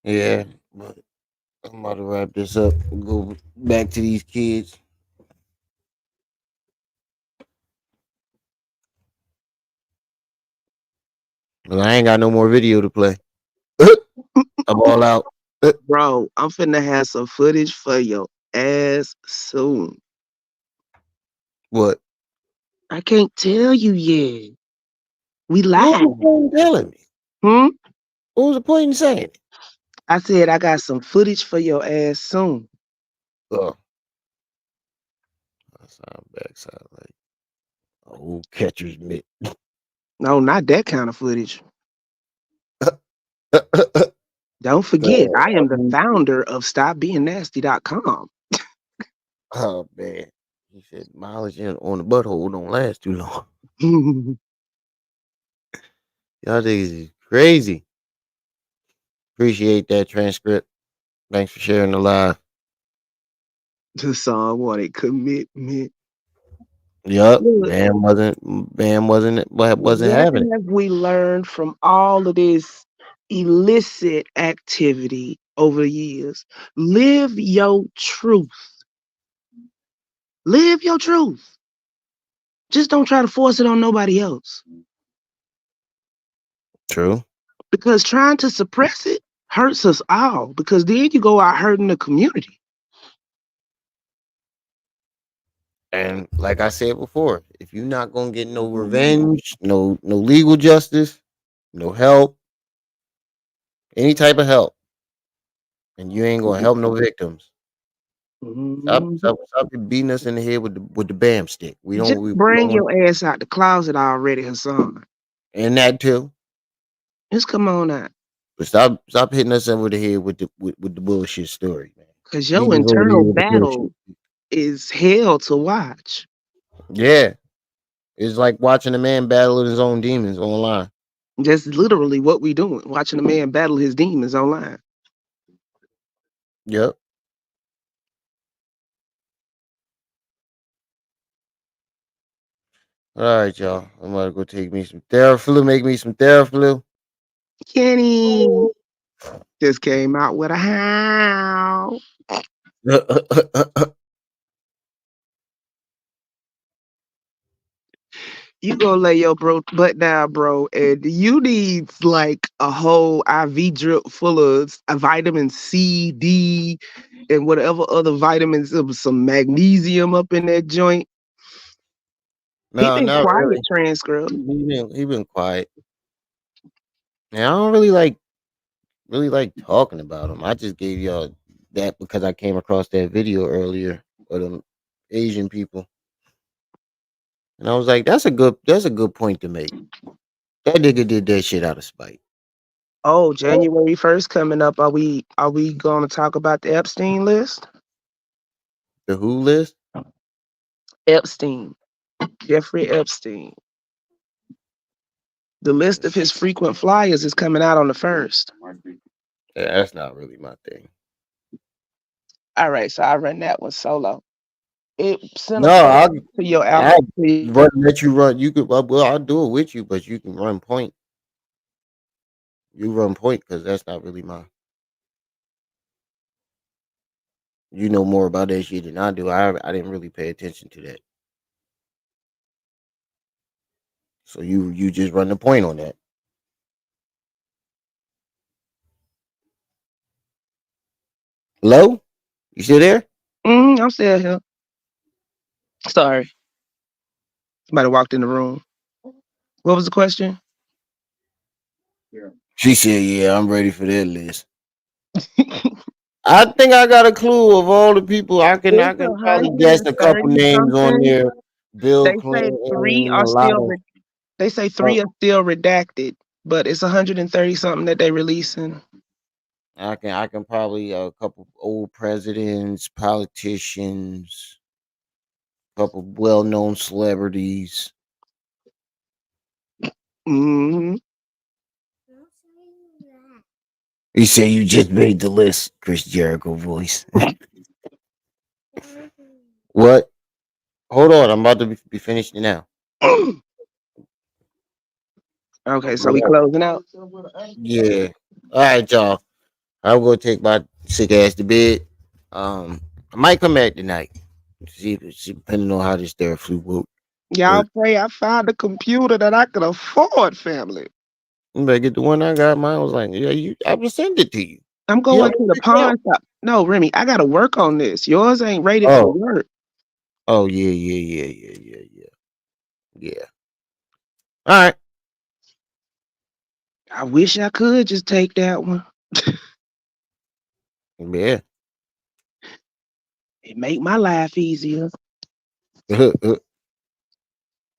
Yeah, but I'm about to wrap this up and go back to these kids. But I ain't got no more video to play. I'm all out. Bro, I'm finna have some footage for your ass soon. What? I can't tell you yet. We What live. was the point in telling me? Hmm? What was the point in saying it? I said I got some footage for your ass soon. Oh, I sound backside like a old catcher's mitt. No, not that kind of footage. Don't forget, I am the Oh founder of StopBeingNasty.com. man, he said mileage on the butthole don't last too long. Y'all niggas is crazy. Appreciate that transcript. Thanks for sharing the live. The song wanted commitment. Yup, Look, Bam wasn't what having it. have we learned from all of this illicit activity over the years? Live your truth. Live your truth. Just don't try to force it on nobody else. True. Because trying to suppress it hurts us all. Because then you go out hurting the community. And like I said before, if you're not gonna get no revenge, no legal justice, no help, any type of help, and you ain't gonna help no victims. Stop, Mhm. stop, stop beating us in the head with the bam stick. We don't Just we don't bring want your ass out the closet already, Hassan. and that too. Just come on out. But stop hitting us over the head with the bullshit story, man. Because Beating your us over the internal head with the real battle shit. is hell to watch. Yeah. It's like watching a man battle his own demons online. That's literally what we doing. Watching a man battle his demons online. Yep. All right, y'all. I'm gonna go take me some Theraflu, make me some Theraflu. Kenny just came out with a howl. You gonna lay your butt down, bro, and you need like a whole IV drip full of vitamin C, D, and whatever other vitamins, some magnesium up in that joint. He No, been not quiet, really. transcript. He been quiet. And I don't really like talking about him. I just gave y'all that because I came across that video earlier of them Asian people. And I was like, that's a good point to make. That nigga did that shit out of spite. Oh, January 1st coming up. Are we gonna talk about the Epstein list? The who list? Epstein. Jeffrey Epstein. The list of his frequent flyers is coming out on the 1st. Yeah, that's not really my thing. All right, so I run that one solo. It sent No, a I'll to your I'll Apple. let you run. You could well, I'll do it with you, but you can run point. You run point because that's not really my. You know more about that shit than I do. I didn't really pay attention to that. So you just run the point on that. Hello, you still there? I'm still here. Sorry, somebody walked in the room. What was the question? She said, "Yeah, I'm ready for that list." I think I got a clue of all the people. I It's can probably guess a couple 130 names on something. there. Bill They say three Clinton, are a lot still. of. They say Uh, three are still redacted, but it's 130 something that they releasing. I can probably a couple old presidents, politicians, a couple well known celebrities. Mm-hmm. You say you just made the list, Chris Jericho voice. What? Hold on, I'm about to be finished now. Okay, so we What? closing out. Yeah. All right, y'all. I'm gonna take my sick ass to bed. I might come back tonight. See, depending on how this there flu work. Y'all But pray I found a computer that I can afford, family. you better get the one I got. Mine was like, yeah, I will send it to you. I'm You going already to the picked it pawn out. shop. No, Remy, I gotta work on this. Yours ain't rated for Oh, work. oh yeah. All right. I wish I could just take that one. Yeah. It make my life easier. All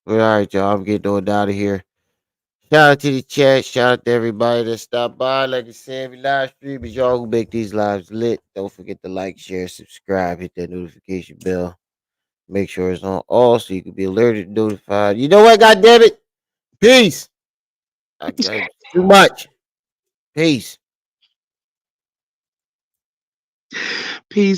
right, y'all. I'm getting on out of here. Shout out to the chat. Shout out to everybody that stopped by. Like I said, every live stream is y'all who make these lives lit. Don't forget to like, share, subscribe, hit that notification bell. Make sure it's on all so you can be alerted, notified. You know what? God damn it. Peace. I got too much. Peace. Peace.